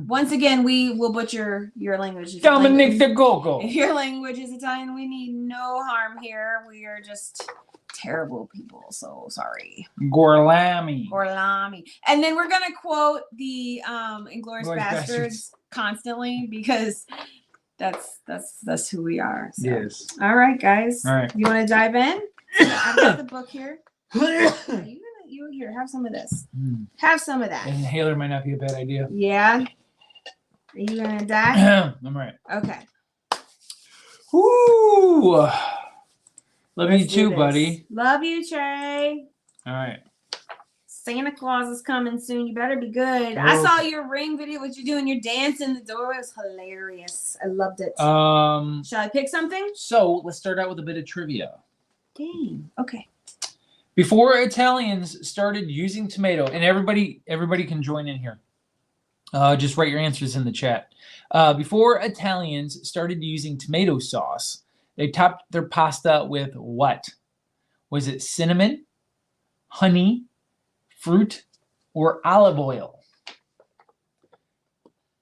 Speaker 1: Once again, we will butcher your language.
Speaker 2: Dominic the Go-Go.
Speaker 1: If your language is Italian, we need no harm here. We are just terrible people, so sorry.
Speaker 2: Gorlami.
Speaker 1: Gorlami. And then we're gonna quote the Inglourious Bastards constantly because that's who we are. So.
Speaker 2: Yes.
Speaker 1: All right, guys.
Speaker 2: All right.
Speaker 1: You want to dive in? I've got the book here. You here? Have some of this. Have some of that.
Speaker 2: Inhaler might not be a bad idea.
Speaker 1: Yeah. Are you gonna die?
Speaker 2: I'm right.
Speaker 1: Okay.
Speaker 2: Woo! Love you
Speaker 1: Let's
Speaker 2: too,
Speaker 1: do this.
Speaker 2: buddy.
Speaker 1: Love you, Trey.
Speaker 2: All right.
Speaker 1: Santa Claus is coming soon. You better be good. I saw your ring video. What you doing? Your dance in the doorway was hilarious. I loved it. Shall I pick something?
Speaker 2: So let's start out with a bit of trivia.
Speaker 1: Dang. Okay.
Speaker 2: Before Italians started using tomato, and everybody can join in here. Just write your answers in the chat. Before Italians started using tomato sauce, they topped their pasta with what? Was it cinnamon, honey, fruit, or olive oil?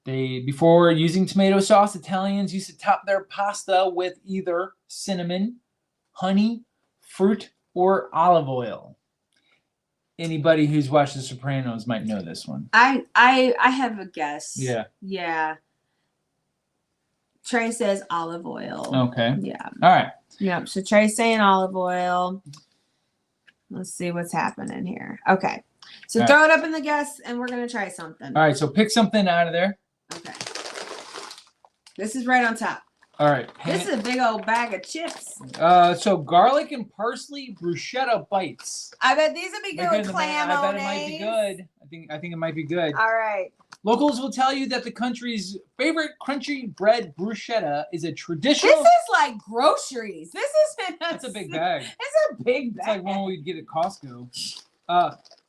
Speaker 2: Before using tomato sauce, Italians used to top their pasta with either cinnamon, honey, fruit, or olive oil. Anybody who's watched The Sopranos might know this one.
Speaker 1: I have a guess.
Speaker 2: Yeah.
Speaker 1: Yeah. Trey says olive oil.
Speaker 2: Okay.
Speaker 1: Yeah.
Speaker 2: All right.
Speaker 1: Yep. So Trey's saying olive oil. Let's see what's happening here. Okay. So
Speaker 2: All
Speaker 1: throw it up in the guess, and we're gonna try something.
Speaker 2: All right. So pick something out of there.
Speaker 1: Okay. This is right on top.
Speaker 2: All right.
Speaker 1: This is a big old bag of chips.
Speaker 2: So garlic and parsley bruschetta bites.
Speaker 1: I bet these would be good with Clam-O-Naise.
Speaker 2: I bet it might be good. I think it might be good.
Speaker 1: All right.
Speaker 2: Locals will tell you that the country's favorite crunchy bread bruschetta is a traditional.
Speaker 1: This is like groceries. This is
Speaker 2: That's a big bag.
Speaker 1: It's a big bag.
Speaker 2: It's like one we'd get at Costco.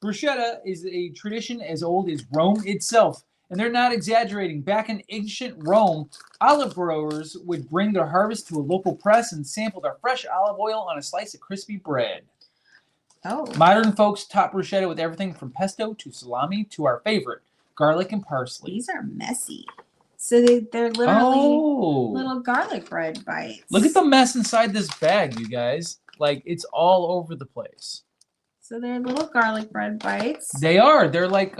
Speaker 2: Bruschetta is a tradition as old as Rome itself. And they're not exaggerating. Back in ancient Rome, olive growers would bring their harvest to a local press and sample their fresh olive oil on a slice of crispy bread.
Speaker 1: Oh.
Speaker 2: Modern folks top bruschetta with everything from pesto to salami to our favorite, garlic and parsley.
Speaker 1: These are messy. So they're literally little garlic bread bites.
Speaker 2: Look at the mess inside this bag, you guys. Like, it's all over the place.
Speaker 1: So they're little garlic bread bites.
Speaker 2: They are. They're like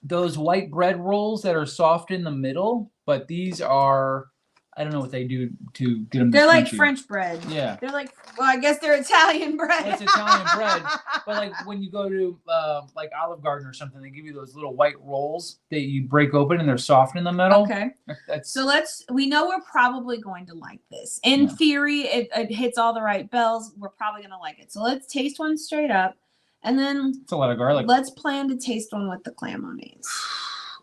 Speaker 2: those white bread rolls that are soft in the middle, but these are, I don't know what they do to get them.
Speaker 1: They're like French bread.
Speaker 2: Yeah.
Speaker 1: They're like, well, I guess they're Italian bread.
Speaker 2: Well, it's Italian bread, but like when you go to like Olive Garden or something, they give you those little white rolls that you break open and they're soft in the middle.
Speaker 1: Okay. So we know we're probably going to like this. In theory, it hits all the right bells. We're probably going to like it. So let's taste one straight up. And then
Speaker 2: it's a lot of garlic.
Speaker 1: Let's plan to taste one with the Clam-O-Naise.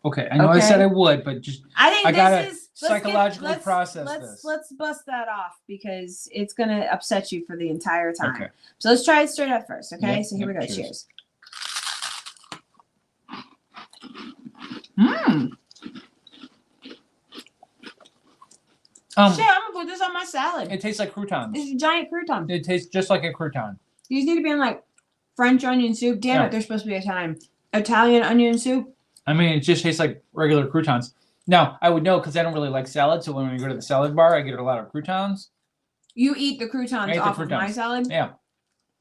Speaker 2: Okay, I know I said I would, but just I gotta psychologically process this.
Speaker 1: Let's bust that off because it's gonna upset you for the entire time.
Speaker 2: Okay.
Speaker 1: So let's try it straight up first. Okay.
Speaker 2: Yep,
Speaker 1: so here we go.
Speaker 2: Cheers.
Speaker 1: Mmm. Shit, I'm gonna put this on my salad.
Speaker 2: It tastes like croutons.
Speaker 1: It's a giant crouton.
Speaker 2: It tastes just like a crouton.
Speaker 1: These need to be in like French onion soup. Damn it, there's supposed to be Italian onion soup.
Speaker 2: I mean, it just tastes like regular croutons. Now, I would know because I don't really like salad. So when we go to the salad bar, I get a lot of croutons.
Speaker 1: You eat the croutons off of my salad? Yeah.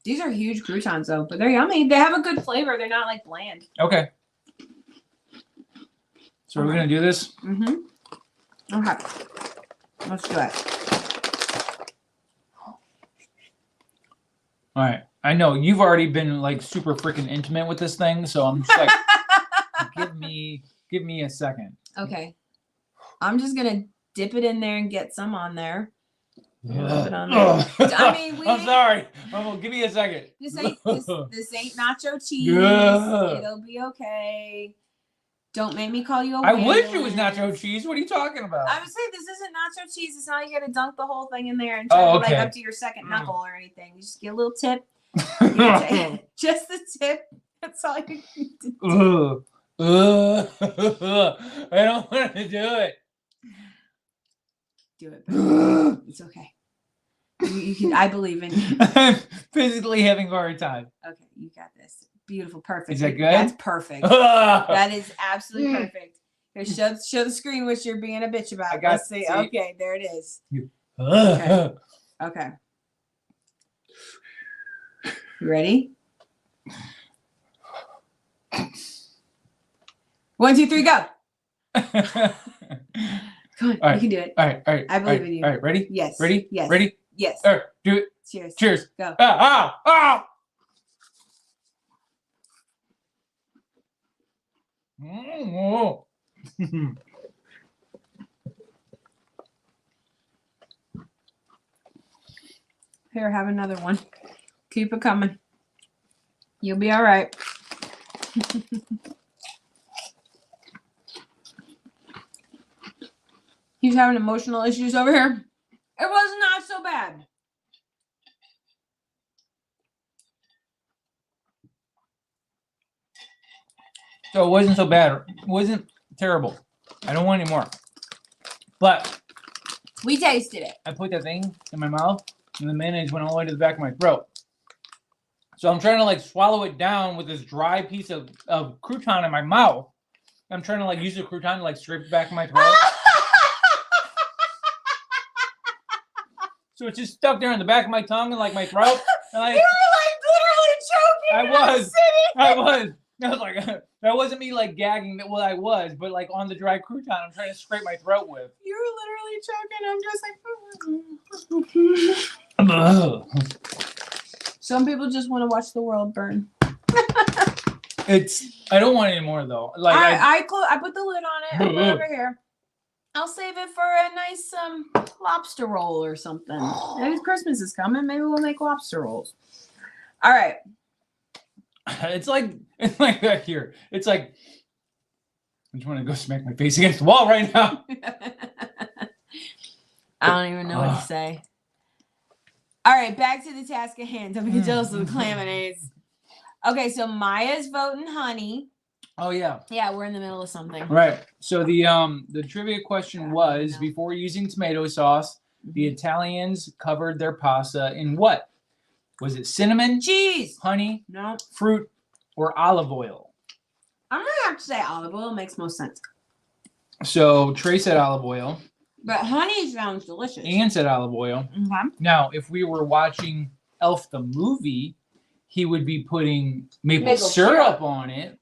Speaker 1: These are huge croutons, though, but they're yummy. They have a good flavor. They're not like bland.
Speaker 2: Okay. So we're going to do this?
Speaker 1: Mm-hmm. Okay. Let's do it.
Speaker 2: All right. I know you've already been like super freaking intimate with this thing, so I'm just like, give me a second.
Speaker 1: Okay. I'm just gonna dip it in there and get some on there. A little bit on there. I mean,
Speaker 2: I'm sorry. Give me a second.
Speaker 1: This ain't nacho cheese.
Speaker 2: Yeah.
Speaker 1: It'll be okay. Don't make me call you a
Speaker 2: I wish it was
Speaker 1: windlass.
Speaker 2: nacho cheese. What are you talking about?
Speaker 1: I would say this isn't nacho cheese. It's not like you gotta dunk the whole thing in there and turn it like up to your second knuckle or anything. You just get a little tip. Just the tip. That's all you need to do.
Speaker 2: I don't want to do it.
Speaker 1: Do it. Babe. It's okay. You can. I believe in you.
Speaker 2: I'm physically having a hard time.
Speaker 1: Okay, you got this. Beautiful, perfect.
Speaker 2: Is that good?
Speaker 1: That's perfect. That is absolutely perfect. Here, show the screen what you're being a bitch about.
Speaker 2: I got.
Speaker 1: Let's see. Okay, there it is.
Speaker 2: Okay.
Speaker 1: Okay. You ready? 1, 2, 3, go. Come on, you can do it.
Speaker 2: All right.
Speaker 1: I believe in you.
Speaker 2: All right, ready?
Speaker 1: Yes.
Speaker 2: Ready?
Speaker 1: Yes.
Speaker 2: Ready?
Speaker 1: Yes.
Speaker 2: All right, do it.
Speaker 1: Cheers.
Speaker 2: Cheers.
Speaker 1: Go.
Speaker 2: Ah! Oh.
Speaker 1: Here, have another one. Keep it coming. You'll be all right. He's having emotional issues over here. It was not so bad.
Speaker 2: So it wasn't so bad. It wasn't terrible. I don't want any more. But
Speaker 1: We tasted it.
Speaker 2: I put that thing in my mouth, and the mayonnaise went all the way to the back of my throat. So I'm trying to like swallow it down with this dry piece of crouton in my mouth. I'm trying to like use the crouton to like scrape the back of my throat. So it's just stuck there in the back of my tongue and like my throat. And like,
Speaker 1: You were like literally choking.
Speaker 2: I was. I was like, that wasn't me like gagging. That what I was, but like on the dry crouton, I'm trying to scrape my throat with.
Speaker 1: You were literally choking. I'm just like. Some people just want to watch the world burn.
Speaker 2: I don't want any more though. Like
Speaker 1: I put the lid on it. I put it over here. I'll save it for a nice lobster roll or something. Maybe Christmas is coming. Maybe we'll make lobster rolls. All right.
Speaker 2: It's like that here. It's like I just want to go smack my face against the wall right now.
Speaker 1: I don't even know what to say. All right, back to the task at hand. Don't get jealous of the Clam-O-Naise. Okay, so Maya's voting honey.
Speaker 2: Oh yeah.
Speaker 1: Yeah, we're in the middle of something.
Speaker 2: Right. So the trivia question was, before using tomato sauce, the Italians covered their pasta in what? Was it cinnamon,
Speaker 1: Cheese,
Speaker 2: honey,
Speaker 1: no,
Speaker 2: fruit, or olive oil?
Speaker 1: I'm gonna have to say olive oil. Makes most sense.
Speaker 2: So Trey said olive oil.
Speaker 1: But honey sounds delicious.
Speaker 2: Ian said olive oil.
Speaker 1: Okay.
Speaker 2: Now, if we were watching Elf the movie, he would be putting maple syrup on it.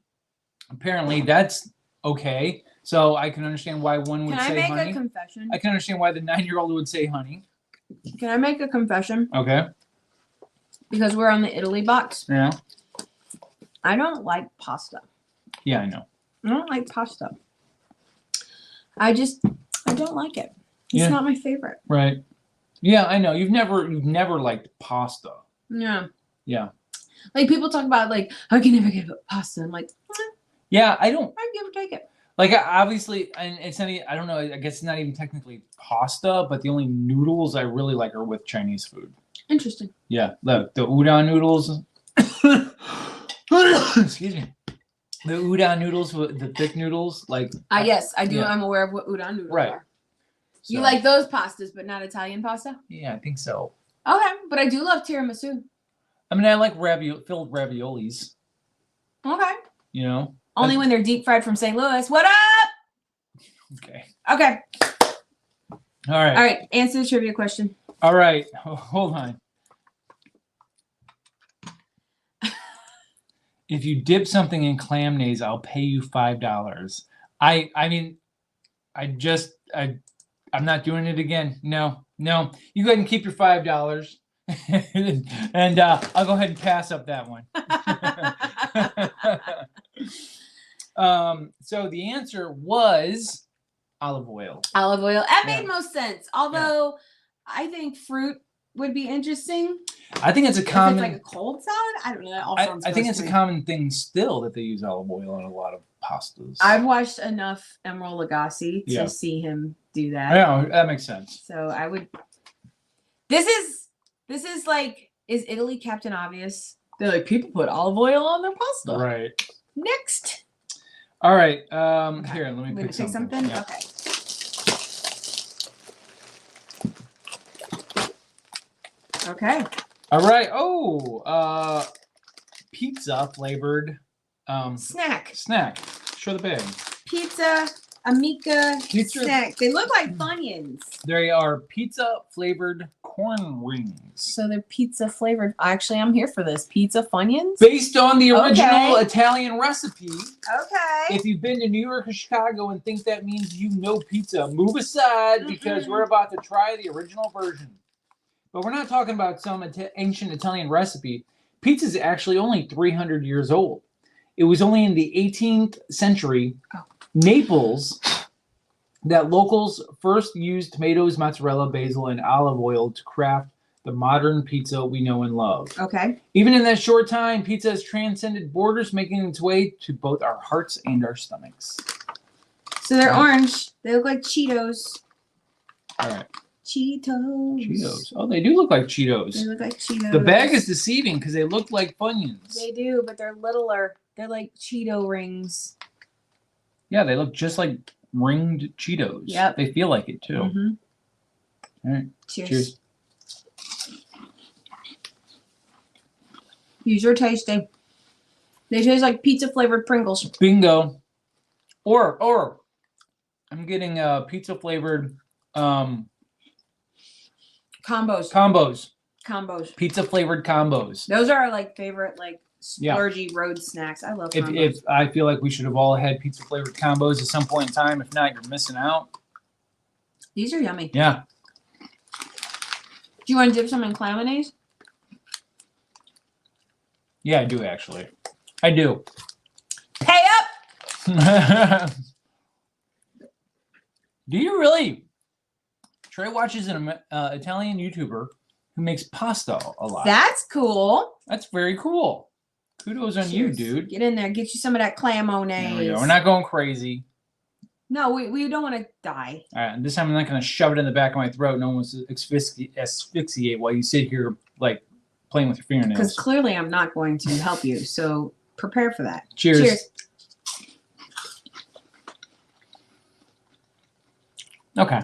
Speaker 2: Apparently, that's okay. So I can understand why one would say honey.
Speaker 1: Can I make a confession?
Speaker 2: I can understand why the 9-year-old would say honey.
Speaker 1: Can I make a confession?
Speaker 2: Okay.
Speaker 1: Because we're on the Italy box.
Speaker 2: Yeah.
Speaker 1: I don't like pasta.
Speaker 2: Yeah, I know.
Speaker 1: I don't like pasta. I don't like it. It's
Speaker 2: Yeah.
Speaker 1: not my favorite.
Speaker 2: Right. Yeah, I know. You've never liked pasta.
Speaker 1: Yeah.
Speaker 2: Yeah.
Speaker 1: Like people talk about like, I can never get pasta. I'm like,
Speaker 2: Yeah, I don't
Speaker 1: I can never take it.
Speaker 2: like obviously, and it's not. I don't know. I guess it's not even technically pasta, but the only noodles I really like are with Chinese food.
Speaker 1: Interesting.
Speaker 2: Yeah, the udon noodles. Excuse me. The udon noodles, the thick noodles, like.
Speaker 1: Yes, I do.
Speaker 2: Yeah.
Speaker 1: I'm aware of what udon noodles
Speaker 2: Right.
Speaker 1: are.
Speaker 2: So,
Speaker 1: You like those pastas, but not Italian pasta?
Speaker 2: Yeah, I think so.
Speaker 1: Okay, but I do love tiramisu.
Speaker 2: I mean, I like filled raviolis.
Speaker 1: Okay.
Speaker 2: You know.
Speaker 1: Only when they're deep fried from St. Louis. What up?
Speaker 2: Okay.
Speaker 1: Okay.
Speaker 2: All right.
Speaker 1: All right. Answer the trivia question.
Speaker 2: All right. Hold on. If you dip something in Clam-O-Naise, I'll pay you $5. I mean, I'm not doing it again. No. You go ahead and keep your $5. And I'll go ahead and pass up that one. So the answer was olive oil.
Speaker 1: Olive oil. That
Speaker 2: Yeah.
Speaker 1: made most sense. Although I think fruit would be interesting.
Speaker 2: I think it's a
Speaker 1: If
Speaker 2: common.
Speaker 1: it's like a cold salad, I don't know. That all sounds
Speaker 2: I think
Speaker 1: gross
Speaker 2: it's
Speaker 1: to
Speaker 2: a
Speaker 1: me.
Speaker 2: common thing still that they use olive oil on a lot of pastas.
Speaker 1: I've watched enough Emeril Lagasse to
Speaker 2: Yeah.
Speaker 1: see him do that.
Speaker 2: Yeah, that makes sense.
Speaker 1: So I would. This is like, is Italy Captain Obvious? They're like, people put olive oil on their pasta.
Speaker 2: Right.
Speaker 1: Next.
Speaker 2: All right.
Speaker 1: Okay.
Speaker 2: Here, let me
Speaker 1: I'm
Speaker 2: pick
Speaker 1: gonna pick something.
Speaker 2: Yeah.
Speaker 1: Okay. Okay.
Speaker 2: All right. Oh, pizza flavored
Speaker 1: Snack.
Speaker 2: snack. Show the bag.
Speaker 1: Pizza. Amica
Speaker 2: Pizza-
Speaker 1: snack. They look like Funyuns.
Speaker 2: They are pizza flavored corn rings.
Speaker 1: So they're pizza flavored. Actually, I'm here for this. Pizza Funyuns?
Speaker 2: Based on the original
Speaker 1: Okay.
Speaker 2: Italian recipe.
Speaker 1: Okay.
Speaker 2: If you've been to New York or Chicago and think that means you know pizza, move aside because we're about to try the original version. But we're not talking about some ancient Italian recipe. Pizza is actually only 300 years old. It was only in the 18th century, Naples, that locals first used tomatoes, mozzarella, basil, and olive oil to craft the modern pizza we know and love.
Speaker 1: Okay.
Speaker 2: Even in that short time, pizza has transcended borders, making its way to both our hearts and our stomachs.
Speaker 1: So they're orange. They look like Cheetos.
Speaker 2: All right.
Speaker 1: Cheetos.
Speaker 2: Cheetos. Oh, they do look like Cheetos.
Speaker 1: They look like Cheetos.
Speaker 2: The bag is deceiving because they look like Funyuns.
Speaker 1: They do, but they're littler. They're like Cheeto rings.
Speaker 2: Yeah, they look just like ringed Cheetos.
Speaker 1: Yep.
Speaker 2: They feel like it too.
Speaker 1: Mm-hmm.
Speaker 2: All right.
Speaker 1: Cheers.
Speaker 2: Cheers.
Speaker 1: These are tasty. They taste like pizza flavored Pringles.
Speaker 2: Bingo. Or I'm getting pizza flavored
Speaker 1: Combos.
Speaker 2: combos. Pizza flavored combos.
Speaker 1: Those are our like favorite like
Speaker 2: Yeah.
Speaker 1: splurgy road snacks. I love combos.
Speaker 2: If I feel like we should have all had pizza flavored combos at some point in time. If not, you're missing out.
Speaker 1: These are yummy.
Speaker 2: Yeah.
Speaker 1: Do you want to dip some in Clam-O-Naise?
Speaker 2: Yeah, I do actually. I do.
Speaker 1: Pay up!
Speaker 2: Do you really? Trey watches an Italian YouTuber who makes pasta a lot.
Speaker 1: That's cool.
Speaker 2: That's very cool. Kudos on you,
Speaker 1: Cheers.
Speaker 2: dude.
Speaker 1: Get in there. Get you some of that
Speaker 2: There we
Speaker 1: Clam-O-Naise.
Speaker 2: go. We're not going crazy.
Speaker 1: No, we don't want to die.
Speaker 2: All right, and this time I'm not going to shove it in the back of my throat. No one wants to asphyxiate while you sit here like playing with your
Speaker 1: Because
Speaker 2: fingernails.
Speaker 1: clearly I'm not going to help you. So prepare for that.
Speaker 2: Cheers.
Speaker 1: Cheers.
Speaker 2: Okay.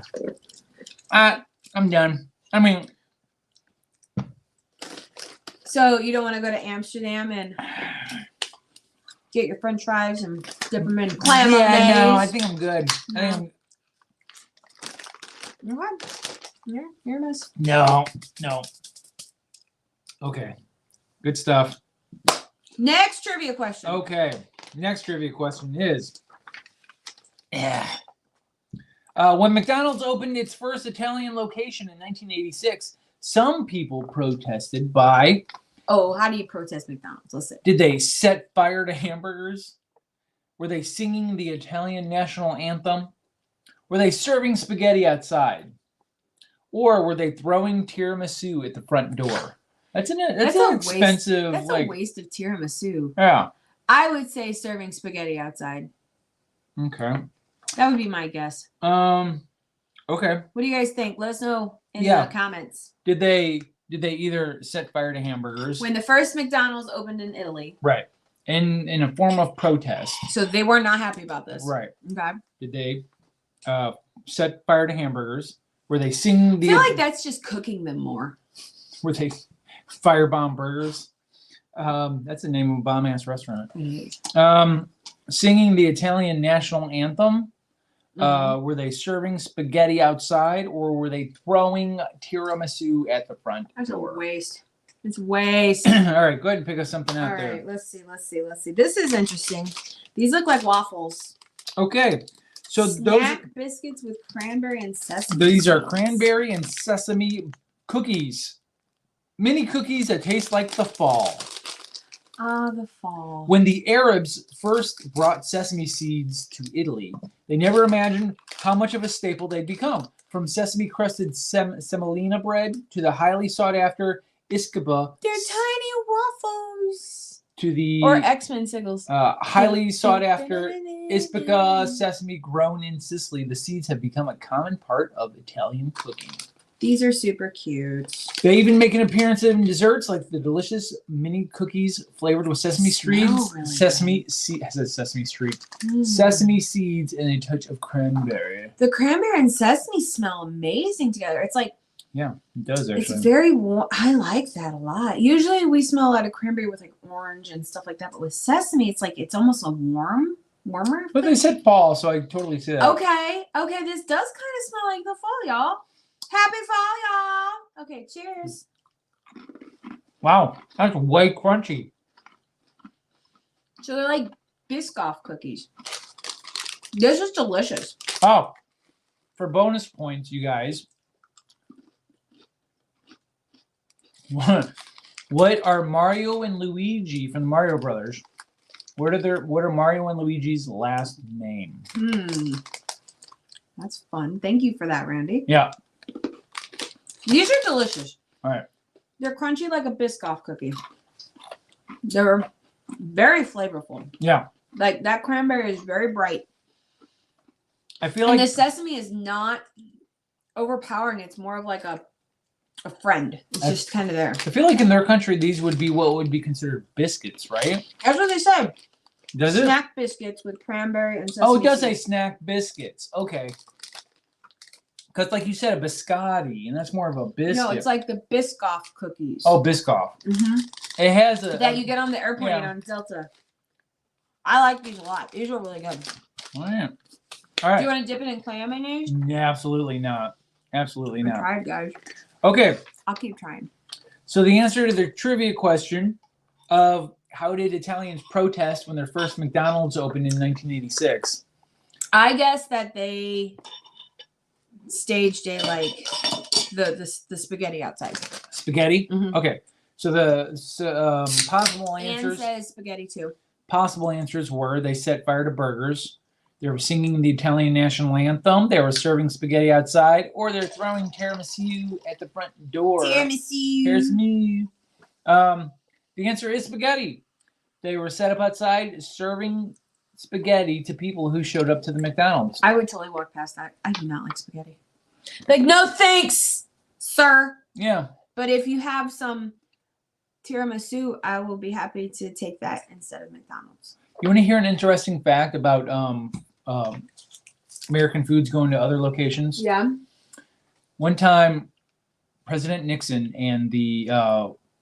Speaker 2: I'm done. I mean,
Speaker 1: So you don't want to go to Amsterdam and get your French fries and dip them in Clam-O-Naise?
Speaker 2: yeah, no, I think I'm good. I think I'm,
Speaker 1: You're what? You're a mess.
Speaker 2: no. Okay. Good stuff.
Speaker 1: Next trivia question.
Speaker 2: Okay. Next trivia question is, when McDonald's opened its first Italian location in 1986, some people protested by,
Speaker 1: Oh, how do you protest McDonald's? Listen.
Speaker 2: did they set fire to hamburgers? Were they singing the Italian national anthem? Were they serving spaghetti outside? Or were they throwing tiramisu at the front door? That's an expensive,
Speaker 1: That's
Speaker 2: like,
Speaker 1: a waste of tiramisu.
Speaker 2: yeah.
Speaker 1: I would say serving spaghetti outside.
Speaker 2: Okay.
Speaker 1: That would be my guess.
Speaker 2: Okay.
Speaker 1: What do you guys think? Let us know in
Speaker 2: Yeah.
Speaker 1: the comments.
Speaker 2: Did they either set fire to hamburgers?
Speaker 1: When the first McDonald's opened in Italy.
Speaker 2: Right. In a form of protest.
Speaker 1: So they were not happy about this.
Speaker 2: Right.
Speaker 1: Okay.
Speaker 2: Did they set fire to hamburgers? Were they singing
Speaker 1: I
Speaker 2: the
Speaker 1: feel like that's just cooking them more.
Speaker 2: were they firebomb burgers? That's the name of a bomb ass restaurant. Singing the Italian national anthem. Were they serving spaghetti outside, or were they throwing tiramisu at the front
Speaker 1: That's a
Speaker 2: door?
Speaker 1: waste. It's waste.
Speaker 2: All right, go ahead and pick us something out
Speaker 1: All
Speaker 2: there.
Speaker 1: right, let's see. This is interesting. These look like waffles.
Speaker 2: Okay, so
Speaker 1: Snack biscuits with cranberry and sesame.
Speaker 2: these are
Speaker 1: seeds.
Speaker 2: cranberry and sesame cookies. mini cookies that taste like the fall.
Speaker 1: Ah, the fall.
Speaker 2: When the Arabs first brought sesame seeds to Italy, they never imagined how much of a staple they'd become. From sesame-crusted semolina bread to the highly sought-after iskaba.
Speaker 1: They're tiny waffles.
Speaker 2: To the
Speaker 1: Or X-Men signals.
Speaker 2: highly sought-after ispica sesame grown in Sicily. The seeds have become a common part of Italian cooking.
Speaker 1: These are super cute.
Speaker 2: They even make an appearance in desserts like the delicious mini cookies flavored with sesame seeds, sesame seeds, and a touch of cranberry.
Speaker 1: The cranberry and sesame smell amazing together. It's like,
Speaker 2: yeah, it does actually.
Speaker 1: it's very warm. I like that a lot. Usually we smell a lot of cranberry with like orange and stuff like that, but with sesame, it's like it's almost a warmer.
Speaker 2: But they said fall, so I totally see that.
Speaker 1: Okay, this does kind of smell like the fall, y'all. Happy fall, y'all. Okay, cheers.
Speaker 2: Wow, that's way crunchy.
Speaker 1: So they're like Biscoff cookies. This is delicious.
Speaker 2: Oh, for bonus points, you guys. What are Mario and Luigi from the Mario Brothers? What are Mario and Luigi's last name?
Speaker 1: That's fun. Thank you for that, Randy.
Speaker 2: Yeah.
Speaker 1: These are delicious.
Speaker 2: All right.
Speaker 1: They're crunchy like a Biscoff cookie. They're very flavorful.
Speaker 2: Yeah.
Speaker 1: Like that cranberry is very bright.
Speaker 2: I feel
Speaker 1: and
Speaker 2: like
Speaker 1: the sesame is not overpowering. It's more of like a friend. It's just kind of there.
Speaker 2: I feel like in their country, these would be what would be considered biscuits, right?
Speaker 1: That's what they say.
Speaker 2: Does it?
Speaker 1: Snack biscuits with cranberry and sesame.
Speaker 2: Oh, it does say
Speaker 1: seeds.
Speaker 2: snack biscuits. Okay. Because like you said, a biscotti, and that's more of a biscuit.
Speaker 1: No, it's like the Biscoff cookies.
Speaker 2: Oh, Biscoff.
Speaker 1: Mm-hmm.
Speaker 2: It has a...
Speaker 1: That you get on the airplane on Delta. I like these a lot. These are really good.
Speaker 2: All right. All right.
Speaker 1: Do you want to dip it in Clam-O-Naise?
Speaker 2: Yeah, absolutely not. Absolutely
Speaker 1: I
Speaker 2: not.
Speaker 1: tried, guys.
Speaker 2: Okay.
Speaker 1: I'll keep trying.
Speaker 2: So the answer to the trivia question of how did Italians protest when their first McDonald's opened in 1986?
Speaker 1: I guess that they staged a like the spaghetti outside.
Speaker 2: Spaghetti?
Speaker 1: Mhm.
Speaker 2: Okay. So the possible
Speaker 1: Anne
Speaker 2: answers.
Speaker 1: says spaghetti too.
Speaker 2: Possible answers were they set fire to burgers, they were singing the Italian national anthem, they were serving spaghetti outside, or they're throwing tiramisu at the front door.
Speaker 1: Tiramisu.
Speaker 2: Here's me. The answer is spaghetti. They were set up outside serving spaghetti to people who showed up to the McDonald's.
Speaker 1: I would totally walk past that. I do not like spaghetti. Like, no thanks, sir.
Speaker 2: Yeah.
Speaker 1: But if you have some tiramisu, I will be happy to take that instead of McDonald's.
Speaker 2: You want to hear an interesting fact about American foods going to other locations?
Speaker 1: Yeah.
Speaker 2: One time, President Nixon and the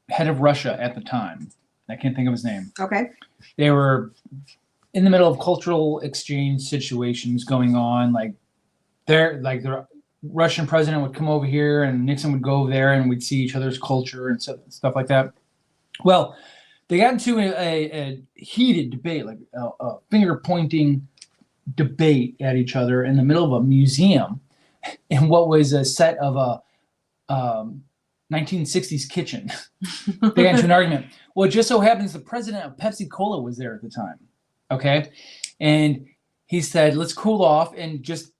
Speaker 2: head of Russia at the time, I can't think of his name.
Speaker 1: Okay.
Speaker 2: They were in the middle of cultural exchange situations going on. Like the Russian president would come over here and Nixon would go over there and we'd see each other's culture and stuff like that. Well, they got into a heated debate, like a finger-pointing debate at each other in the middle of a museum in what was a set of a 1960s kitchen. They got into an argument. Well, it just so happens the president of Pepsi Cola was there at the time. Okay. And he said, let's cool off, and just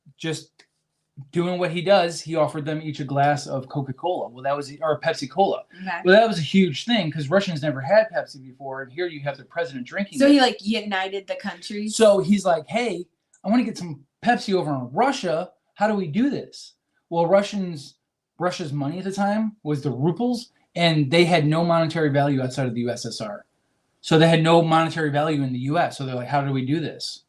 Speaker 2: doing what he does, he offered them each a glass of Coca-Cola. Well, that was, or Pepsi Cola.
Speaker 1: Okay.
Speaker 2: Well, that was a huge thing because Russians never had Pepsi before, and here you have the president drinking.
Speaker 1: So
Speaker 2: it.
Speaker 1: he like united the countries.
Speaker 2: So he's like, hey, I want to get some Pepsi over in Russia. How do we do this? Well, Russia's money at the time was the rubles, and they had no monetary value outside of the USSR. So they had no monetary value in the US. So they're like, how do we do this?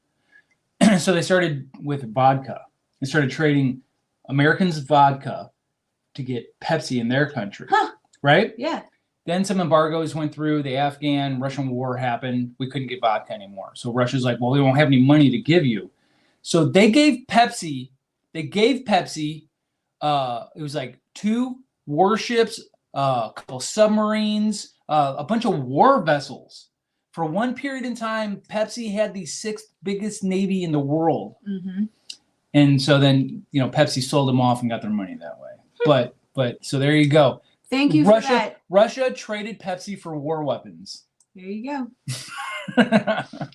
Speaker 2: So they started with vodka. They started trading Americans' vodka to get Pepsi in their country.
Speaker 1: Huh.
Speaker 2: Right?
Speaker 1: Yeah.
Speaker 2: Then some embargoes went through. The Afghan-Russian war happened. We couldn't get vodka anymore. So Russia's like, well, we won't have any money to give you. So they gave Pepsi, it was like 2 warships, a couple submarines, a bunch of war vessels. For one period in time, Pepsi had the 6th biggest navy in the world.
Speaker 1: Mm-hmm.
Speaker 2: And so then, Pepsi sold them off and got their money that way. But so there you go.
Speaker 1: Thank you for that.
Speaker 2: Russia traded Pepsi for war weapons.
Speaker 1: There you go.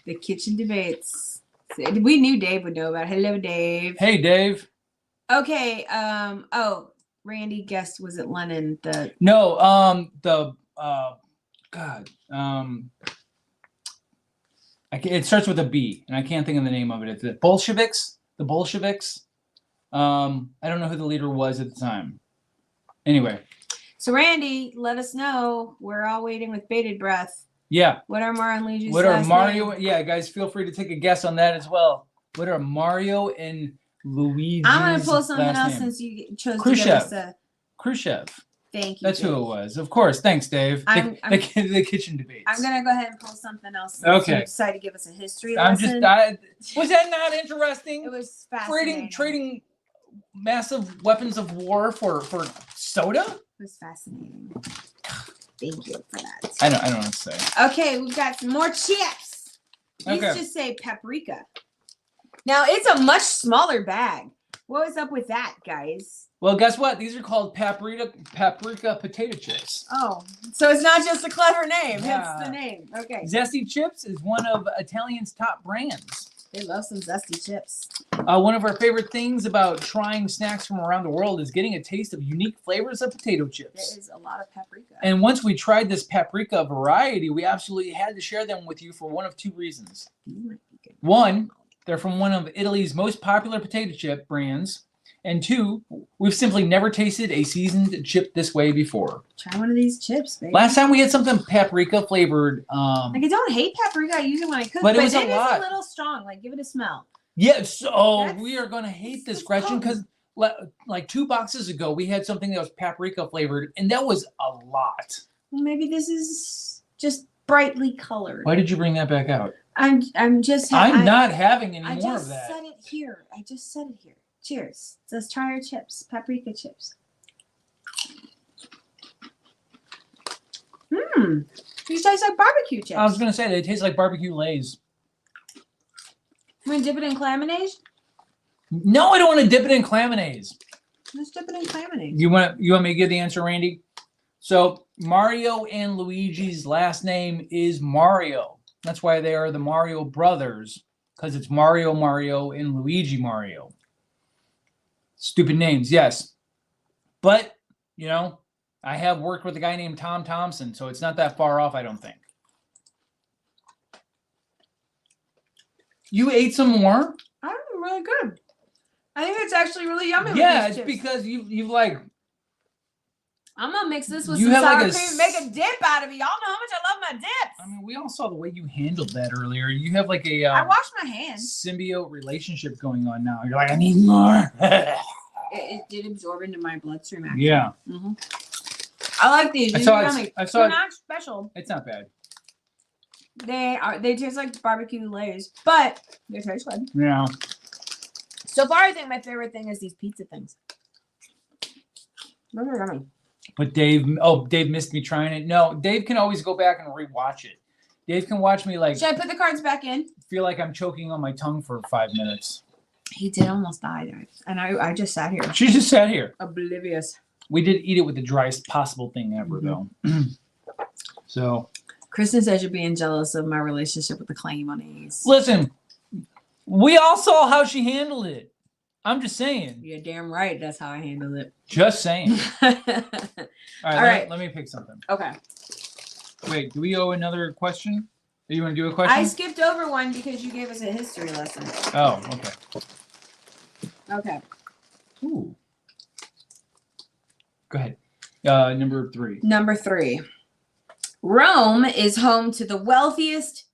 Speaker 1: The kitchen debates. We knew Dave would know about it. Hello, Dave.
Speaker 2: Hey, Dave.
Speaker 1: Okay. Oh, Randy guessed, was it Lenin?
Speaker 2: It starts with a B, and I can't think of the name of it. It's the Bolsheviks. The Bolsheviks. I don't know who the leader was at the time. Anyway.
Speaker 1: So Randy, let us know. We're all waiting with bated breath.
Speaker 2: Yeah.
Speaker 1: What are Mario and Luigi's
Speaker 2: What are
Speaker 1: last
Speaker 2: Mario?
Speaker 1: name?
Speaker 2: Yeah, guys, feel free to take a guess on that as well. What are Mario and Luigi's
Speaker 1: I'm gonna pull something
Speaker 2: last
Speaker 1: else
Speaker 2: name?
Speaker 1: since you chose
Speaker 2: Khrushchev.
Speaker 1: to give us a.
Speaker 2: Khrushchev.
Speaker 1: Thank you.
Speaker 2: That's
Speaker 1: Dave.
Speaker 2: who it was. Of course. Thanks, Dave. The kitchen debates.
Speaker 1: I'm gonna go ahead and pull something else. Since
Speaker 2: Okay.
Speaker 1: You decided to give us a history
Speaker 2: I'm
Speaker 1: lesson.
Speaker 2: was that not interesting?
Speaker 1: It was fascinating.
Speaker 2: Trading massive weapons of war for soda?
Speaker 1: It was fascinating. Thank you for that.
Speaker 2: I don't know what to say.
Speaker 1: Okay, we've got some more chips. These
Speaker 2: Okay.
Speaker 1: just say paprika. Now it's a much smaller bag. What was up with that, guys?
Speaker 2: Well, guess what? These are called paprika potato chips.
Speaker 1: Oh, so it's not just a clever name.
Speaker 2: Yeah.
Speaker 1: It's the name. Okay.
Speaker 2: Zesty Chips is one of Italian's top brands.
Speaker 1: They love some zesty chips.
Speaker 2: One of our favorite things about trying snacks from around the world is getting a taste of unique flavors of potato chips.
Speaker 1: There is a lot of paprika.
Speaker 2: And once we tried this paprika variety, we absolutely had to share them with you for one of two reasons.
Speaker 1: These might be good.
Speaker 2: One, they're from one of Italy's most popular potato chip brands. And two, we've simply never tasted a seasoned chip this way before.
Speaker 1: Try one of these chips, baby.
Speaker 2: Last time we had something paprika flavored.
Speaker 1: Like, I don't hate paprika. I use it when I cook,
Speaker 2: But it was a
Speaker 1: it is
Speaker 2: lot.
Speaker 1: a little strong. Like, give it a smell.
Speaker 2: Yes. Oh,
Speaker 1: That's-
Speaker 2: we are going to hate this,
Speaker 1: that's
Speaker 2: Gretchen, because like 2 boxes ago, we had something that was paprika flavored, and that was a lot.
Speaker 1: Well, maybe this is just brightly colored.
Speaker 2: Why did you bring that back out?
Speaker 1: I'm just.
Speaker 2: I'm not having any
Speaker 1: I
Speaker 2: more
Speaker 1: just
Speaker 2: of that.
Speaker 1: said it here. I just said it here. Cheers. Let's try our chips. Paprika chips. These taste like barbecue chips.
Speaker 2: I was going to say, they taste like barbecue Lay's.
Speaker 1: I'm gonna dip it in Clam-O-Naise.
Speaker 2: No, I don't want to dip it in Clam-O-Naise.
Speaker 1: Let's dip it in Clam-O-Naise.
Speaker 2: You want me to give the answer, Randy? So Mario and Luigi's last name is Mario. That's why they are the Mario brothers, because it's Mario and Luigi Mario. Stupid names, yes. But, you know, I have worked with a guy named Tom Thompson, so it's not that far off, I don't think. You ate some more?
Speaker 1: I'm really good. I think it's actually really yummy.
Speaker 2: Yeah,
Speaker 1: with
Speaker 2: it's
Speaker 1: these chips.
Speaker 2: because you've like...
Speaker 1: I'm gonna mix this with
Speaker 2: You
Speaker 1: some
Speaker 2: have
Speaker 1: sour
Speaker 2: like a
Speaker 1: cream and make a dip out of it. Y'all know how much I love my dips.
Speaker 2: I mean, we all saw the way you handled that earlier. You have like a...
Speaker 1: I washed my hands.
Speaker 2: symbiote relationship going on now. You're like, I need more.
Speaker 1: It did absorb into my bloodstream. Actually.
Speaker 2: Yeah.
Speaker 1: Mm-hmm. I like these.
Speaker 2: I
Speaker 1: These
Speaker 2: saw
Speaker 1: are
Speaker 2: it-
Speaker 1: yummy.
Speaker 2: I saw
Speaker 1: They're
Speaker 2: it-
Speaker 1: not special.
Speaker 2: It's not bad.
Speaker 1: They taste like barbecue Lay's, but they taste good.
Speaker 2: Yeah.
Speaker 1: So far, I think my favorite thing is these pizza things. Those are yummy.
Speaker 2: But Dave missed me trying it. No, Dave can always go back and rewatch it. Dave can watch me like
Speaker 1: Should I put the cards back in?
Speaker 2: feel like I'm choking on my tongue for 5 minutes.
Speaker 1: He did almost die there, and I just sat here
Speaker 2: She just sat here.
Speaker 1: oblivious.
Speaker 2: We did eat it with the driest possible thing ever, though. So,
Speaker 1: Kristen says you're being jealous of my relationship with the Clam-O-Naise.
Speaker 2: listen, we all saw how she handled it. I'm just saying.
Speaker 1: You're damn right. That's how I handle it.
Speaker 2: Just saying. All
Speaker 1: right.
Speaker 2: Let me pick something.
Speaker 1: Okay.
Speaker 2: Wait, do we owe another question? Do you want to do a question?
Speaker 1: I skipped over one because you gave us a history lesson.
Speaker 2: Oh, okay.
Speaker 1: Okay.
Speaker 2: Ooh. Go ahead. Number 3.
Speaker 1: Number 3. Rome is home to the wealthiest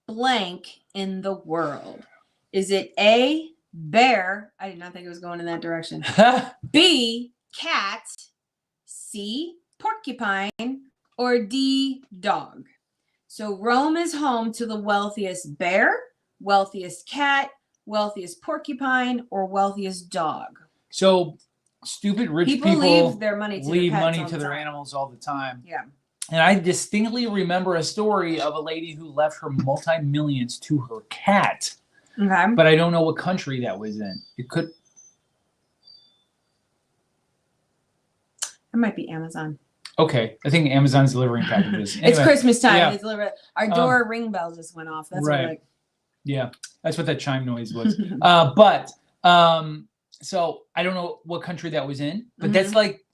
Speaker 1: blank in the world. Is it A, bear? I did not think it was going in that direction. B, cat. C, porcupine. Or D, dog. So Rome is home to the wealthiest bear, wealthiest cat, wealthiest porcupine, or wealthiest dog.
Speaker 2: So, stupid rich people
Speaker 1: leave their money to
Speaker 2: leave
Speaker 1: their pets
Speaker 2: money
Speaker 1: all
Speaker 2: to
Speaker 1: the
Speaker 2: their
Speaker 1: time.
Speaker 2: animals all the time.
Speaker 1: Yeah.
Speaker 2: And I distinctly remember a story of a lady who left her multi-millions to her cat.
Speaker 1: Okay.
Speaker 2: But I don't know what country that was in. It could...
Speaker 1: It might be Amazon.
Speaker 2: Okay, I think Amazon's delivering packages.
Speaker 1: It's
Speaker 2: Anyway,
Speaker 1: Christmas time.
Speaker 2: yeah.
Speaker 1: It's delivered. Our door ring bell just went off. That's
Speaker 2: Right.
Speaker 1: what
Speaker 2: Yeah, that's what that chime noise was.
Speaker 1: like.
Speaker 2: So I don't know what country that was in, but that's like,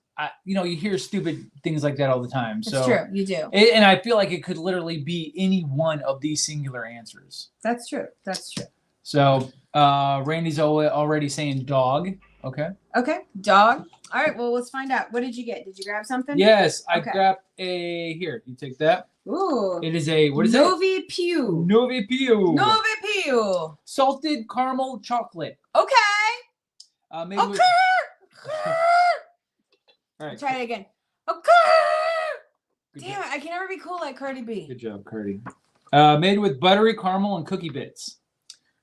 Speaker 2: you hear stupid things like that all the time.
Speaker 1: It's
Speaker 2: So
Speaker 1: true. You do.
Speaker 2: and I feel like it could literally be any one of these singular answers.
Speaker 1: That's true. That's true.
Speaker 2: So Randy's already saying dog. Okay.
Speaker 1: Okay. Dog. All right. Well, let's find out. What did you get? Did you grab something?
Speaker 2: Yes, I
Speaker 1: Okay.
Speaker 2: grabbed a. Here, you take that.
Speaker 1: Ooh.
Speaker 2: It is a, what is
Speaker 1: Novi Pew.
Speaker 2: it? Novi Pew.
Speaker 1: Novi Pew.
Speaker 2: Salted caramel chocolate.
Speaker 1: Okay.
Speaker 2: Made
Speaker 1: Okay.
Speaker 2: with, all right.
Speaker 1: Try it again. Okay.
Speaker 2: Good
Speaker 1: Damn it. I can never be cool like Cardi B.
Speaker 2: Good job, Curdy. Made with buttery caramel and cookie bits.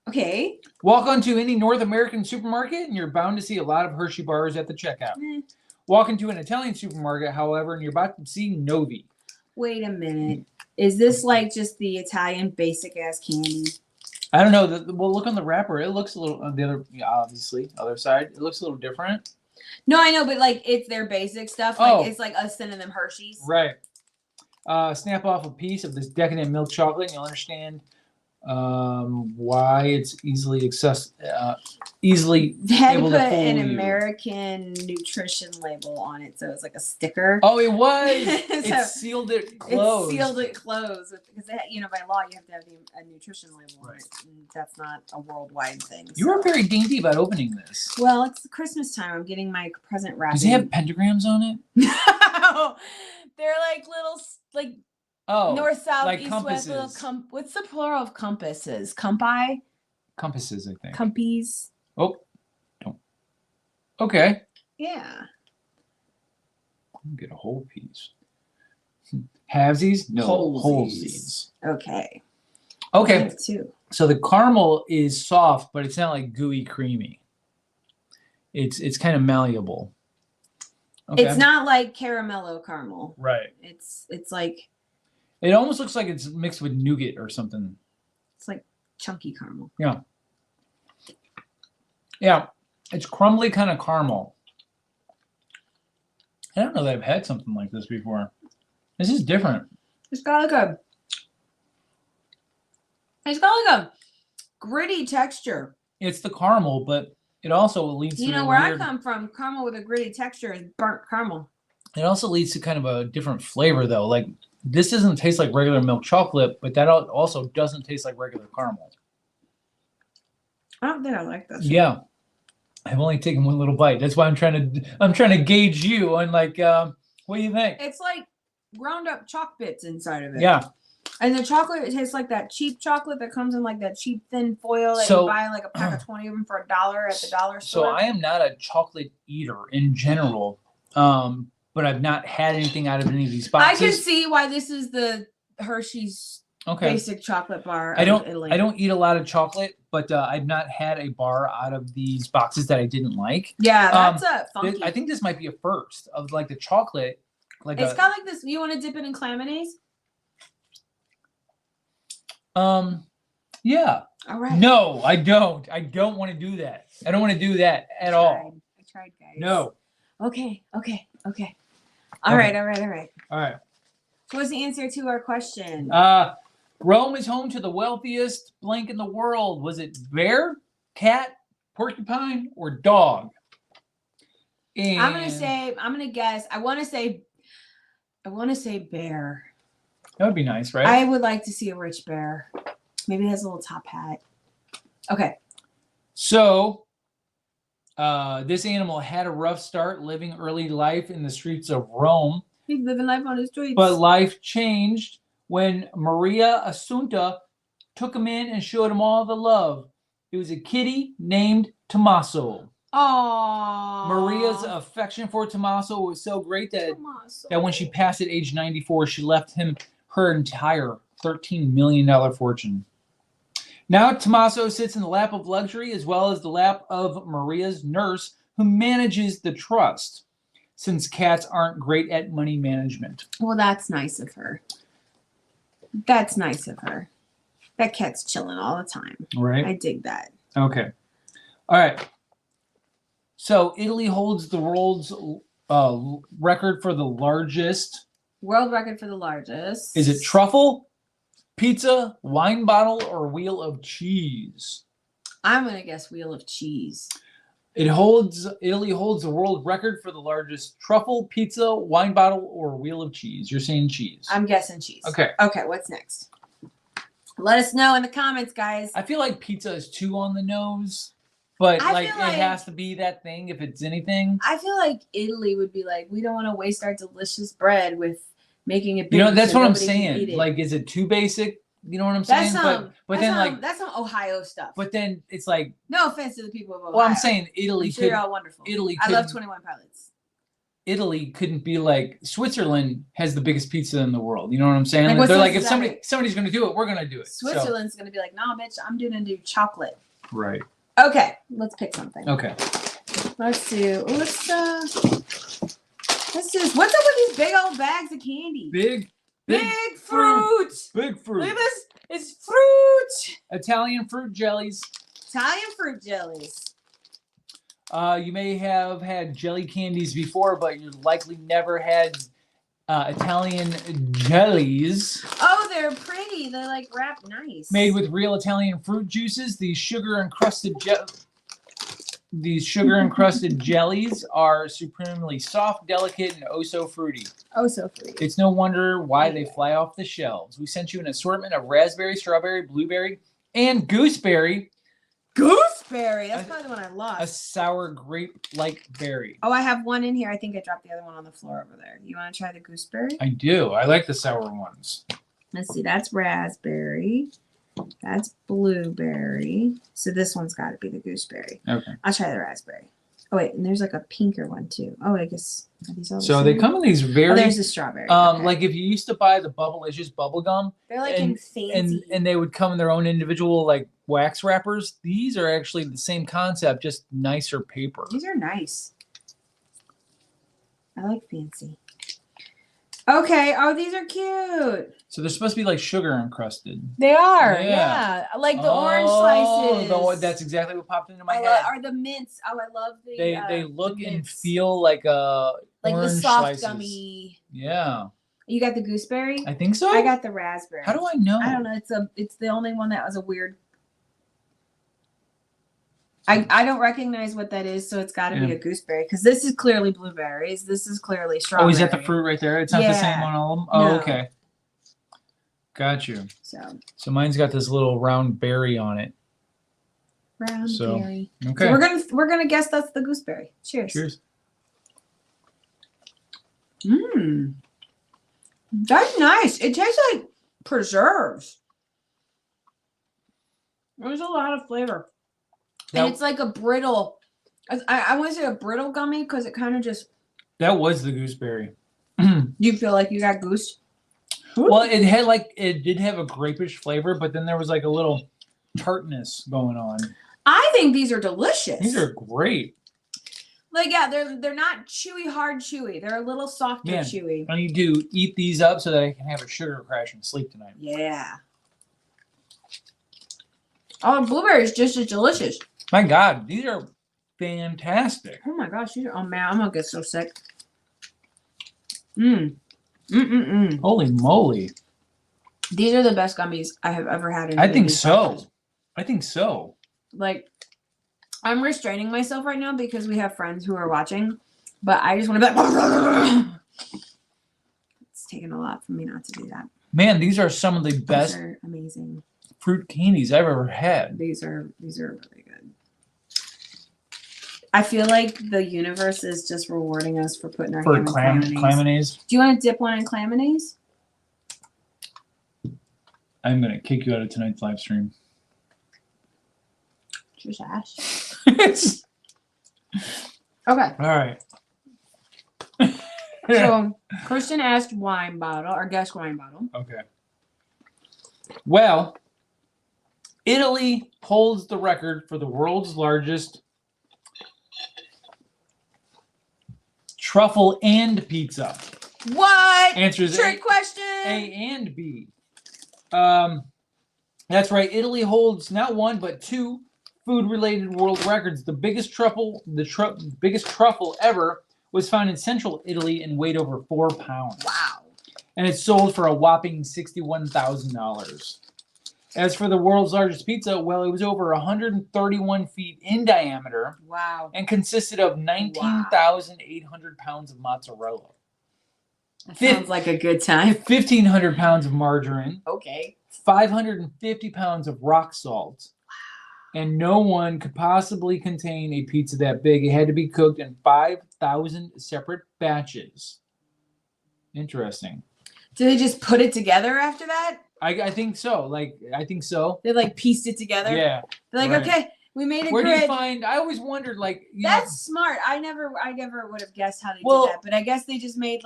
Speaker 1: Okay.
Speaker 2: Walk onto any North American supermarket and you're bound to see a lot of Hershey bars at the checkout.
Speaker 1: Eh.
Speaker 2: Walk into an Italian supermarket, however, and you're about to see Novi.
Speaker 1: Wait a minute. Is this like just the Italian basic ass candy?
Speaker 2: I don't know. Well, look on the wrapper. It looks a little on the other, obviously, other side. It looks a little different.
Speaker 1: No, I know, but like it's their basic stuff. Like it's like us sending them Hershey's.
Speaker 2: Right. Snap off a piece of this decadent milk chocolate, and you'll understand why it's easily easily
Speaker 1: They had to
Speaker 2: able
Speaker 1: put
Speaker 2: to fool
Speaker 1: an
Speaker 2: you.
Speaker 1: American nutrition label on it, so it's like a sticker.
Speaker 2: Oh, it was.
Speaker 1: So
Speaker 2: It sealed it closed.
Speaker 1: It sealed it closed because by law you have to have a nutrition label on
Speaker 2: Right.
Speaker 1: it. And that's not a worldwide thing.
Speaker 2: You were very dainty about opening this.
Speaker 1: Well, it's Christmas time. I'm getting my present wrapping.
Speaker 2: Does it have pentagrams on it?
Speaker 1: No, they're like little like
Speaker 2: Oh,
Speaker 1: north, south,
Speaker 2: like
Speaker 1: east, west. Little
Speaker 2: compasses.
Speaker 1: what's the plural of compasses? Compi,
Speaker 2: Compasses, I think.
Speaker 1: compies.
Speaker 2: Oh, don't. Okay.
Speaker 1: Yeah.
Speaker 2: Get a whole piece. Halvesies? No,
Speaker 1: Holesies.
Speaker 2: holesies.
Speaker 1: Okay.
Speaker 2: Okay.
Speaker 1: Thanks, too.
Speaker 2: So the caramel is soft, but it's not like gooey creamy. It's kind of malleable. Okay.
Speaker 1: It's not like caramello caramel.
Speaker 2: Right.
Speaker 1: It's like
Speaker 2: It almost looks like it's mixed with nougat or something.
Speaker 1: it's like chunky caramel.
Speaker 2: Yeah. Yeah. It's crumbly kind of caramel. I don't know that I've had something like this before. This is different.
Speaker 1: It's got like a gritty texture.
Speaker 2: It's the caramel, but it also leads to
Speaker 1: Where
Speaker 2: weird,
Speaker 1: I come from, caramel with a gritty texture is burnt caramel.
Speaker 2: It also leads to kind of a different flavor though. Like this doesn't taste like regular milk chocolate, but that also doesn't taste like regular caramel.
Speaker 1: I don't think I like this.
Speaker 2: Yeah. I've only taken one little bite. That's why I'm trying to gauge you on like what do you think?
Speaker 1: It's like ground up chalk bits inside of it.
Speaker 2: Yeah.
Speaker 1: And the chocolate, it tastes like that cheap chocolate that comes in like that cheap thin foil that
Speaker 2: So-
Speaker 1: you buy like a pack of 20 of them for $1 at the dollar
Speaker 2: So
Speaker 1: store.
Speaker 2: I am not a chocolate eater in general. But I've not had anything out of any of these
Speaker 1: I
Speaker 2: boxes.
Speaker 1: can see why this is the Hershey's
Speaker 2: Okay.
Speaker 1: basic chocolate bar.
Speaker 2: I
Speaker 1: of Italy.
Speaker 2: don't eat a lot of chocolate, but I've not had a bar out of these boxes that I didn't like.
Speaker 1: Yeah, that's a funky.
Speaker 2: I think this might be a first of like the chocolate. Like
Speaker 1: It's got like this. You want to dip it in Clam-O-Naise?
Speaker 2: Yeah.
Speaker 1: All right.
Speaker 2: No, I don't. I don't want to do that. I don't want to do that at all.
Speaker 1: I tried, guys.
Speaker 2: No.
Speaker 1: Okay. All right.
Speaker 2: All right.
Speaker 1: So what's the answer to our question?
Speaker 2: Rome is home to the wealthiest blank in the world. Was it bear, cat, porcupine, or dog? And
Speaker 1: I'm gonna guess. I want to say bear.
Speaker 2: that would be nice, right?
Speaker 1: I would like to see a rich bear. Maybe it has a little top hat. Okay.
Speaker 2: So, this animal had a rough start living early life in the streets of Rome,
Speaker 1: He's living life on the streets.
Speaker 2: but life changed when Maria Assunta took him in and showed him all the love. It was a kitty named Tommaso.
Speaker 1: Aww.
Speaker 2: Maria's affection for Tommaso was so great that when she passed at age 94, she left him her entire $13 million fortune. Now Tommaso sits in the lap of luxury as well as the lap of Maria's nurse, who manages the trust, since cats aren't great at money management.
Speaker 1: Well, that's nice of her. That cat's chilling all the time.
Speaker 2: Right?
Speaker 1: I dig that.
Speaker 2: Okay. All right. So Italy holds the world's record for the largest.
Speaker 1: World record for the largest.
Speaker 2: Is it truffle, pizza, wine bottle, or wheel of cheese?
Speaker 1: I'm gonna guess wheel of cheese.
Speaker 2: Italy holds the world record for the largest truffle, pizza, wine bottle, or wheel of cheese. You're saying cheese.
Speaker 1: I'm guessing cheese.
Speaker 2: Okay.
Speaker 1: Okay, what's next? Let us know in the comments, guys.
Speaker 2: I feel like pizza is too on the nose, but
Speaker 1: I
Speaker 2: like
Speaker 1: feel
Speaker 2: it
Speaker 1: like-
Speaker 2: has to be that thing if it's anything.
Speaker 1: I feel like Italy would be like, we don't want to waste our delicious bread with making it big.
Speaker 2: You know, that's
Speaker 1: so
Speaker 2: what I'm
Speaker 1: nobody can eat
Speaker 2: saying.
Speaker 1: it.
Speaker 2: Like, is it too basic? You know what I'm
Speaker 1: that's
Speaker 2: saying?
Speaker 1: some,
Speaker 2: but
Speaker 1: that's
Speaker 2: then
Speaker 1: some,
Speaker 2: like,
Speaker 1: that's some Ohio stuff.
Speaker 2: but then it's like,
Speaker 1: No offense to the people of Ohio.
Speaker 2: well, I'm saying Italy
Speaker 1: I'm sure you're
Speaker 2: could.
Speaker 1: all wonderful.
Speaker 2: Italy
Speaker 1: I love
Speaker 2: couldn't-
Speaker 1: 21 Pilots.
Speaker 2: Italy couldn't be like Switzerland has the biggest pizza in the world. You know what I'm saying?
Speaker 1: Like, what
Speaker 2: They're like,
Speaker 1: sense
Speaker 2: if
Speaker 1: is that?
Speaker 2: somebody's going to do it, we're going to do it. So-
Speaker 1: Switzerland's gonna be like, nah, bitch, I'm gonna do chocolate.
Speaker 2: right.
Speaker 1: Okay, let's pick something.
Speaker 2: Okay.
Speaker 1: Let's do this. What's up with these big old bags of candy?
Speaker 2: Big
Speaker 1: fruit.
Speaker 2: Big fruit.
Speaker 1: Look at this. It's fruit.
Speaker 2: Italian fruit jellies.
Speaker 1: Italian fruit jellies.
Speaker 2: You may have had jelly candies before, but you likely never had Italian jellies.
Speaker 1: Oh, they're pretty. They're like wrapped nice.
Speaker 2: Made with real Italian fruit juices. These sugar encrusted jellies are supremely soft, delicate, and oh so fruity.
Speaker 1: Oh, so fruity.
Speaker 2: It's no wonder why they fly off the shelves. We sent you an assortment of raspberry, strawberry, blueberry, and gooseberry.
Speaker 1: Gooseberry. That's probably the one I
Speaker 2: A
Speaker 1: lost.
Speaker 2: sour grape-like berry.
Speaker 1: Oh, I have one in here. I think I dropped the other one on the floor over there. You want to try the gooseberry?
Speaker 2: I do. I like the sour ones.
Speaker 1: Let's see. That's raspberry. That's blueberry. So this one's got to be the gooseberry.
Speaker 2: Okay.
Speaker 1: I'll try the raspberry. Oh wait, and there's like a pinker one too. Oh, I guess are these all the
Speaker 2: So they
Speaker 1: same?
Speaker 2: come in these
Speaker 1: Oh,
Speaker 2: very
Speaker 1: there's the strawberry. Okay.
Speaker 2: like if you used to buy the Bubblicious bubble gum
Speaker 1: they're like in fancy.
Speaker 2: and they would come in their own individual like wax wrappers. These are actually the same concept, just nicer paper.
Speaker 1: These are nice. I like fancy. Okay. Oh, these are cute.
Speaker 2: So they're supposed to be like sugar encrusted.
Speaker 1: They are.
Speaker 2: Yeah.
Speaker 1: Yeah. Like the orange slices.
Speaker 2: That's exactly what popped into my
Speaker 1: I
Speaker 2: head.
Speaker 1: are the mints. Oh, I love the.
Speaker 2: They look
Speaker 1: the
Speaker 2: and
Speaker 1: mints.
Speaker 2: feel like
Speaker 1: like
Speaker 2: orange
Speaker 1: the soft
Speaker 2: slices.
Speaker 1: gummy.
Speaker 2: Yeah,
Speaker 1: You got the gooseberry.
Speaker 2: I think so.
Speaker 1: I got the raspberry.
Speaker 2: How do I know?
Speaker 1: I don't know. It's the only one that was a weird. I don't recognize what that is, so it's got to be a gooseberry because this is clearly blueberries. This is clearly strawberry.
Speaker 2: Oh, is that the fruit right there? It's not the same
Speaker 1: Yeah.
Speaker 2: on all of them? Oh,
Speaker 1: No.
Speaker 2: okay. Got you.
Speaker 1: So
Speaker 2: So mine's got this little round berry on it.
Speaker 1: brown
Speaker 2: So,
Speaker 1: berry.
Speaker 2: Okay.
Speaker 1: So we're gonna guess that's the gooseberry. Cheers.
Speaker 2: Cheers.
Speaker 1: Mmm. That's nice. It tastes like preserves. There's a lot of flavor.
Speaker 2: Now-
Speaker 1: And it's like a brittle. I want to say a brittle gummy because it kind of just.
Speaker 2: That was the gooseberry.
Speaker 1: You feel like you got goose?
Speaker 2: Well, it did have a grapish flavor, but then there was like a little tartness going on.
Speaker 1: I think these are delicious.
Speaker 2: These are great.
Speaker 1: like they're not chewy, hard chewy. They're a little softer
Speaker 2: Man.
Speaker 1: chewy.
Speaker 2: I need to eat these up so that I can have a sugar crash and sleep tonight.
Speaker 1: Yeah. Oh, blueberries just as delicious.
Speaker 2: My God, these are fantastic.
Speaker 1: Oh my gosh, these are, oh man, I'm gonna get so sick. Mm.
Speaker 2: Holy moly.
Speaker 1: These are the best gummies I have ever had in
Speaker 2: I think
Speaker 1: these
Speaker 2: so.
Speaker 1: boxes.
Speaker 2: I think so.
Speaker 1: Like, I'm restraining myself right now because we have friends who are watching, but I just want to be like, it's taken a lot for me not to do that.
Speaker 2: Man, these are some of the best
Speaker 1: These are amazing.
Speaker 2: fruit candies I've ever had.
Speaker 1: These are really good. I feel like the universe is just rewarding us for putting our
Speaker 2: For
Speaker 1: hand in Clam-O-Naise.
Speaker 2: Clam-O-Naise,
Speaker 1: Do you want to dip one in Clam-O-Naise?
Speaker 2: I'm going to kick you out of tonight's live stream.
Speaker 1: Just ash.
Speaker 2: All
Speaker 1: Okay.
Speaker 2: right.
Speaker 1: So Kristen asked wine bottle or guess wine bottle.
Speaker 2: Okay. Well, Italy holds the record for the world's largest truffle and pizza.
Speaker 1: What?
Speaker 2: Answers
Speaker 1: Trick question.
Speaker 2: A and B. That's right. Italy holds not one but two food-related world records. The biggest truffle, biggest truffle ever, was found in central Italy and weighed over 4 pounds.
Speaker 1: Wow.
Speaker 2: And it sold for a whopping $61,000. As for the world's largest pizza, well, it was over 131 feet in diameter.
Speaker 1: Wow.
Speaker 2: And consisted of 19,800 pounds of mozzarella.
Speaker 1: That sounds like a good time.
Speaker 2: 1,500 pounds of margarine.
Speaker 1: Okay.
Speaker 2: 550 pounds of rock salt. And no one could possibly contain a pizza that big. It had to be cooked in 5,000 separate batches. Interesting.
Speaker 1: Did they just put it together after that?
Speaker 2: I think so. I think so.
Speaker 1: They pieced it together?
Speaker 2: Yeah.
Speaker 1: They're like,
Speaker 2: right.
Speaker 1: Okay, we made a
Speaker 2: Where
Speaker 1: grid.
Speaker 2: do you find, I always wondered,
Speaker 1: That's smart. I never would have guessed how they did that. But I guess they just made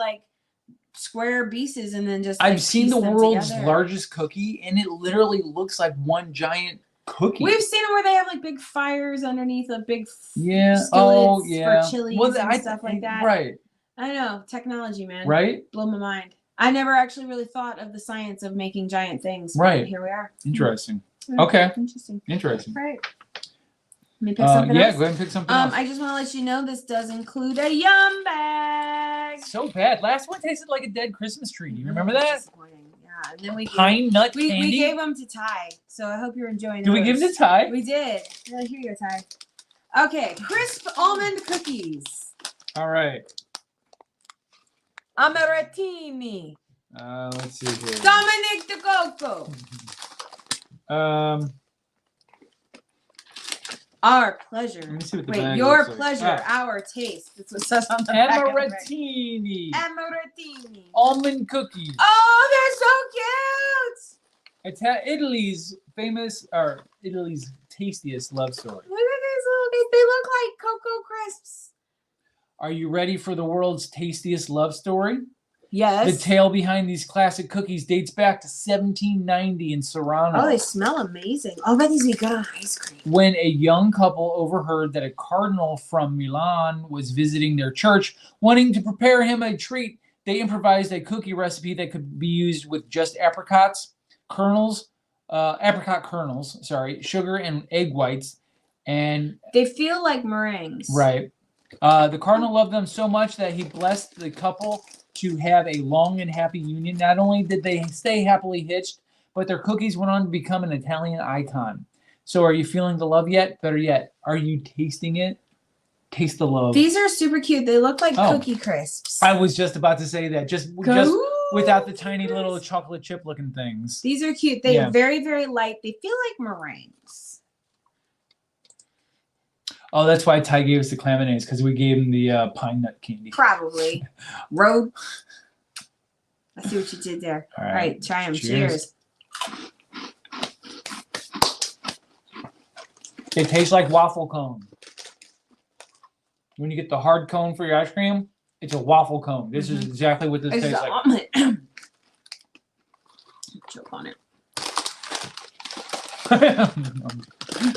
Speaker 1: square pieces and then just
Speaker 2: I've seen the world's
Speaker 1: together.
Speaker 2: Largest cookie, and it literally looks like one giant cookie.
Speaker 1: We've seen them where they have big fires underneath a big
Speaker 2: skillets
Speaker 1: for chilies and stuff like that.
Speaker 2: Right.
Speaker 1: I know. Technology, man.
Speaker 2: Right?
Speaker 1: Blow my mind. I never actually really thought of the science of making giant things.
Speaker 2: Right.
Speaker 1: Here we are.
Speaker 2: Interesting.
Speaker 1: Yeah,
Speaker 2: Okay.
Speaker 1: Interesting. Right. Let me pick
Speaker 2: Yeah,
Speaker 1: something else.
Speaker 2: go ahead and pick something else.
Speaker 1: I just want to let you know this does include a yum bag.
Speaker 2: So bad. Last one tasted like a dead Christmas tree. You remember that?
Speaker 1: Disappointing. Yeah, and then we
Speaker 2: Pine nut
Speaker 1: we
Speaker 2: candy.
Speaker 1: gave them to Ty, so I hope you're enjoying.
Speaker 2: Did we give them to Ty?
Speaker 1: We did. Yeah, here you go, Ty. Okay, crisp almond cookies.
Speaker 2: All right.
Speaker 1: Amarettini.
Speaker 2: Let's see here.
Speaker 1: Dominic de Coco. Our pleasure.
Speaker 2: Let me see what the
Speaker 1: Wait,
Speaker 2: bag
Speaker 1: your
Speaker 2: looks like.
Speaker 1: pleasure, our taste. That's what says on the back of the bag.
Speaker 2: Amarettini.
Speaker 1: Amarettini.
Speaker 2: Almond cookies.
Speaker 1: Oh, they're so cute.
Speaker 2: It's Italy's tastiest love story.
Speaker 1: Look at these little guys. They look like Cocoa Crisps.
Speaker 2: Are you ready for the world's tastiest love story?
Speaker 1: Yes.
Speaker 2: The tale behind these classic cookies dates back to 1790 in Serrano.
Speaker 1: Oh, they smell amazing. I'll bet these would be good on ice cream.
Speaker 2: When a young couple overheard that a cardinal from Milan was visiting their church, wanting to prepare him a treat, they improvised a cookie recipe that could be used with just apricot kernels, sugar and egg whites, and
Speaker 1: they feel like meringues.
Speaker 2: Right. The cardinal loved them so much that he blessed the couple to have a long and happy union. Not only did they stay happily hitched, but their cookies went on to become an Italian icon. So are you feeling the love yet? Better yet, are you tasting it? Taste the love.
Speaker 1: These are super cute. They look like Cookie Crisps.
Speaker 2: I was just about to say that. Just without the tiny little chocolate chip looking things.
Speaker 1: These are cute. They're very, very light. They feel like meringues.
Speaker 2: Oh, that's why Ty gave us the Clam-O-Naise, because we gave him the pine nut candy.
Speaker 1: Probably. Road. I see what you did there. All right, try them. Cheers.
Speaker 2: They taste like waffle cone. When you get the hard cone for your ice cream, it's a waffle cone. This is exactly what this tastes like.
Speaker 1: Omelet. Choke on it.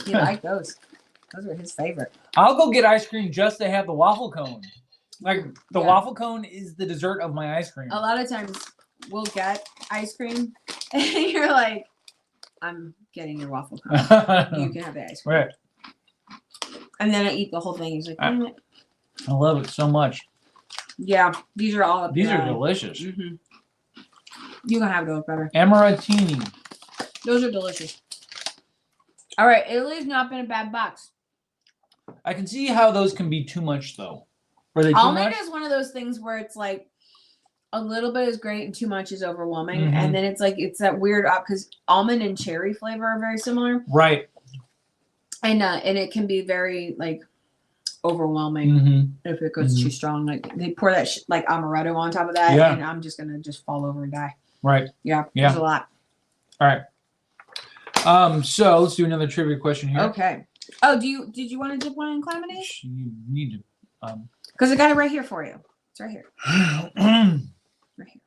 Speaker 1: You like those? Those are his favorite.
Speaker 2: I'll go get ice cream just to have the waffle cone. Like, the waffle cone is the dessert of my ice cream.
Speaker 1: A lot of times we'll get ice cream and you're like, I'm getting your waffle cone. You can have the ice cream.
Speaker 2: Right.
Speaker 1: And then I eat the whole thing. He's like,
Speaker 2: I love it so much.
Speaker 1: yeah, these are all up
Speaker 2: These
Speaker 1: there.
Speaker 2: are delicious.
Speaker 1: Mm-hmm. You can have those, brother.
Speaker 2: Amarettini.
Speaker 1: Those are delicious. All right, Italy's not been a bad box.
Speaker 2: I can see how those can be too much, though. Were they too
Speaker 1: Almond
Speaker 2: much?
Speaker 1: is one of those things where it's like a little bit is great and too much is overwhelming.
Speaker 2: Mhm.
Speaker 1: And then it's like, it's that weird because almond and cherry flavor are very similar.
Speaker 2: Right.
Speaker 1: And it can be very like overwhelming if it goes too strong. Like they pour that like amaretto on top of that, and I'm just gonna fall over and die.
Speaker 2: Right.
Speaker 1: Yeah. There's a lot.
Speaker 2: All right. So let's do another trivia question here.
Speaker 1: Okay. Oh, did you want to dip one in Clam-O-Naise?
Speaker 2: You need to.
Speaker 1: Because I got it right here for you. It's right here. Right here.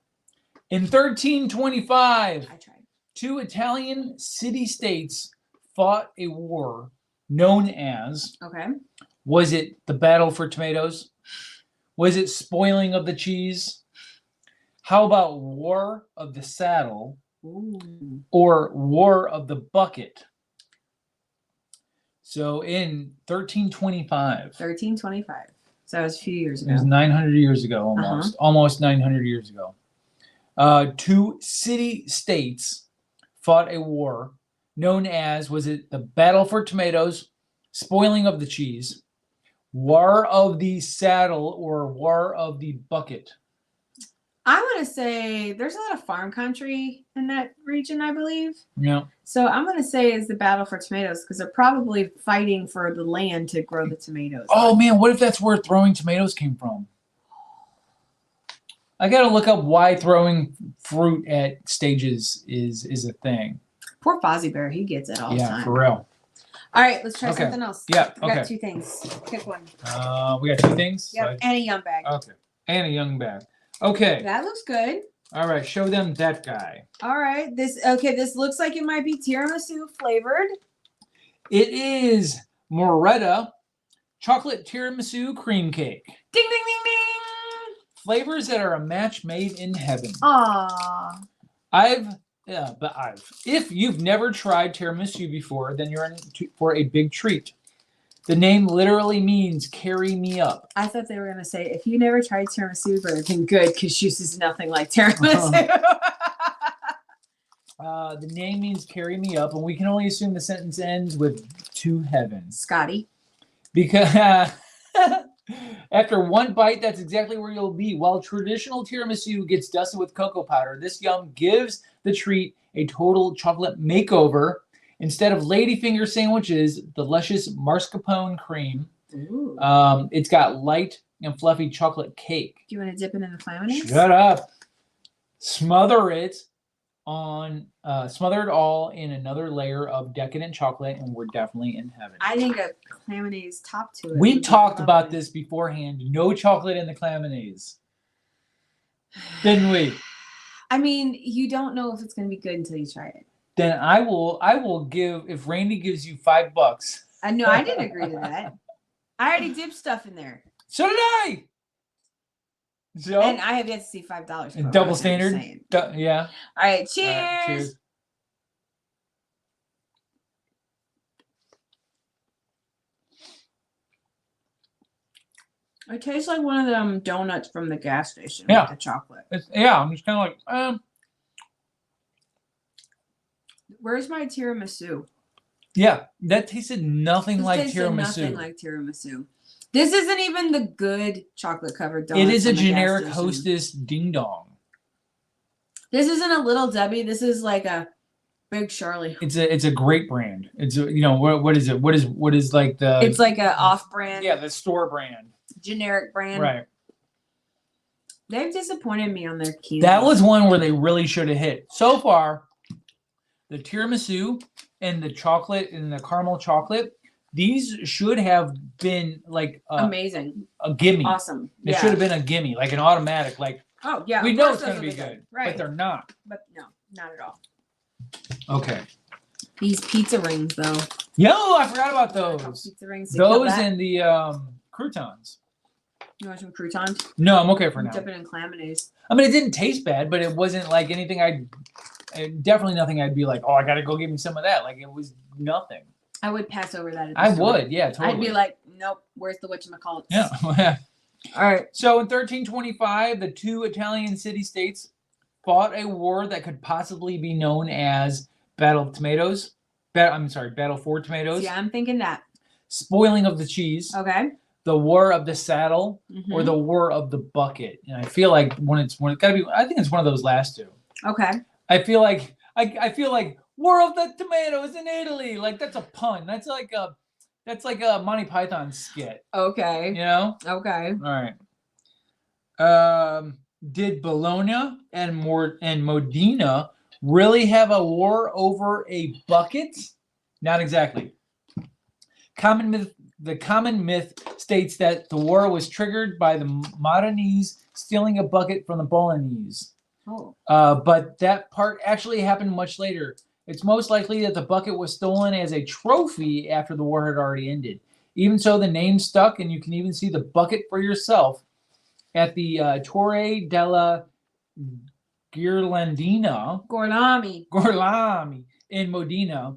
Speaker 2: In 1325,
Speaker 1: I tried.
Speaker 2: 2 Italian city-states fought a war known as,
Speaker 1: Okay.
Speaker 2: was it the Battle for Tomatoes? Was it Spoiling of the Cheese? How about War of the Saddle?
Speaker 1: Ooh.
Speaker 2: Or War of the Bucket? So in 1325.
Speaker 1: 1325. So it was a few years
Speaker 2: It was
Speaker 1: ago.
Speaker 2: 900 years ago, almost 900 years ago. 2 city-states fought a war known as, was it the Battle for Tomatoes, Spoiling of the Cheese, War of the Saddle, or War of the Bucket?
Speaker 1: I want to say there's a lot of farm country in that region, I believe.
Speaker 2: Yeah.
Speaker 1: So I'm going to say it's the Battle for Tomatoes because they're probably fighting for the land to grow the tomatoes.
Speaker 2: Oh man, what if that's where throwing tomatoes came from? I gotta look up why throwing fruit at stages is a thing.
Speaker 1: Poor Fozzie Bear, he gets it all the time.
Speaker 2: Yeah, for real.
Speaker 1: All right, let's try
Speaker 2: Okay.
Speaker 1: something else.
Speaker 2: Yeah,
Speaker 1: We got
Speaker 2: okay.
Speaker 1: 2 things. Pick one.
Speaker 2: We got 2 things?
Speaker 1: Yep, and a yum bag.
Speaker 2: Okay. And a young bag. Okay.
Speaker 1: That looks good.
Speaker 2: All right, show them that guy.
Speaker 1: All right, this looks like it might be tiramisu flavored.
Speaker 2: It is Moretta chocolate tiramisu cream cake.
Speaker 1: Ding ding ding ding.
Speaker 2: Flavors that are a match made in heaven.
Speaker 1: Aww.
Speaker 2: If you've never tried tiramisu before, then you're in for a big treat. The name literally means carry me up.
Speaker 1: I thought they were going to say, if you never tried tiramisu, but it's been good because juice is nothing like tiramisu.
Speaker 2: The name means carry me up, and we can only assume the sentence ends with to heaven.
Speaker 1: Scotty.
Speaker 2: Because after one bite, that's exactly where you'll be. While traditional tiramisu gets dusted with cocoa powder, this yum gives the treat a total chocolate makeover. Instead of ladyfinger sandwiches, the luscious mascarpone cream.
Speaker 1: Ooh.
Speaker 2: It's got light and fluffy chocolate cake.
Speaker 1: Do you want to dip it in the Clam-O-Naise?
Speaker 2: Shut up. Smother it all in another layer of decadent chocolate, and we're definitely in heaven.
Speaker 1: I think a Clam-O-Naise top to it.
Speaker 2: We talked about this beforehand. No chocolate in the Clam-O-Naise. Didn't we?
Speaker 1: I mean, you don't know if it's going to be good until you try it.
Speaker 2: Then I will give, if Randy gives you $5.
Speaker 1: No, I didn't agree to that. I already dipped stuff in there.
Speaker 2: So did I. So,
Speaker 1: And I have yet to see $5.
Speaker 2: and double standard. Yeah.
Speaker 1: All right, cheers.
Speaker 2: All right, cheers.
Speaker 1: It tastes like one of them donuts from the gas station
Speaker 2: Yeah.
Speaker 1: with the chocolate.
Speaker 2: I'm just kind of like,
Speaker 1: Where's my tiramisu?
Speaker 2: yeah, that tasted nothing
Speaker 1: This
Speaker 2: like
Speaker 1: tasted
Speaker 2: tiramisu.
Speaker 1: Nothing like tiramisu. This isn't even the good chocolate covered donut.
Speaker 2: It is a generic Hostess ding dong.
Speaker 1: This isn't a Little Debbie. This is like a Big Charlie.
Speaker 2: It's a great brand. It's what is it? What is like the?
Speaker 1: It's like a off brand.
Speaker 2: Yeah, the store brand.
Speaker 1: Generic brand.
Speaker 2: Right.
Speaker 1: They've disappointed me on their candy.
Speaker 2: That was one where they really should have hit. So far, the tiramisu and the chocolate and the caramel chocolate, these should have been like
Speaker 1: amazing.
Speaker 2: A gimme.
Speaker 1: Awesome.
Speaker 2: It should have been a gimme, like an automatic. Like,
Speaker 1: oh yeah,
Speaker 2: we know it's going to be good,
Speaker 1: right?
Speaker 2: But they're not.
Speaker 1: But no, not at all.
Speaker 2: Okay.
Speaker 1: These pizza rings, though.
Speaker 2: Yo, I forgot about those.
Speaker 1: Pizza rings.
Speaker 2: Those and the croutons.
Speaker 1: You want some croutons?
Speaker 2: No, I'm okay for now.
Speaker 1: Dip it in Clam-O-Naise.
Speaker 2: I mean, it didn't taste bad, but it wasn't like anything definitely nothing I'd be like, oh, I got to go get me some of that. Like, it was nothing.
Speaker 1: I would pass over that.
Speaker 2: I would, yeah, totally.
Speaker 1: I'd be like, nope, where's the whatchamacallit?
Speaker 2: Yeah.
Speaker 1: All right.
Speaker 2: So in 1325, the 2 Italian city-states fought a war that could possibly be known as Battle of Tomatoes. Battle for Tomatoes.
Speaker 1: Yeah, I'm thinking that.
Speaker 2: Spoiling of the Cheese.
Speaker 1: Okay.
Speaker 2: The War of the Saddle, or the War of the Bucket. And I feel like when it's gotta be, I think it's one of those last 2.
Speaker 1: Okay.
Speaker 2: I feel like War of the Tomatoes in Italy. Like, that's a pun. That's like a Monty Python skit.
Speaker 1: Okay.
Speaker 2: You know?
Speaker 1: Okay.
Speaker 2: All right. Did Bologna and Modena really have a war over a bucket? Not exactly. The common myth states that the war was triggered by the Modenese stealing a bucket from the Bolognese.
Speaker 1: Oh.
Speaker 2: But that part actually happened much later. It's most likely that the bucket was stolen as a trophy after the war had already ended. Even so, the name stuck, and you can even see the bucket for yourself at the Torre della Gorlami in Modena,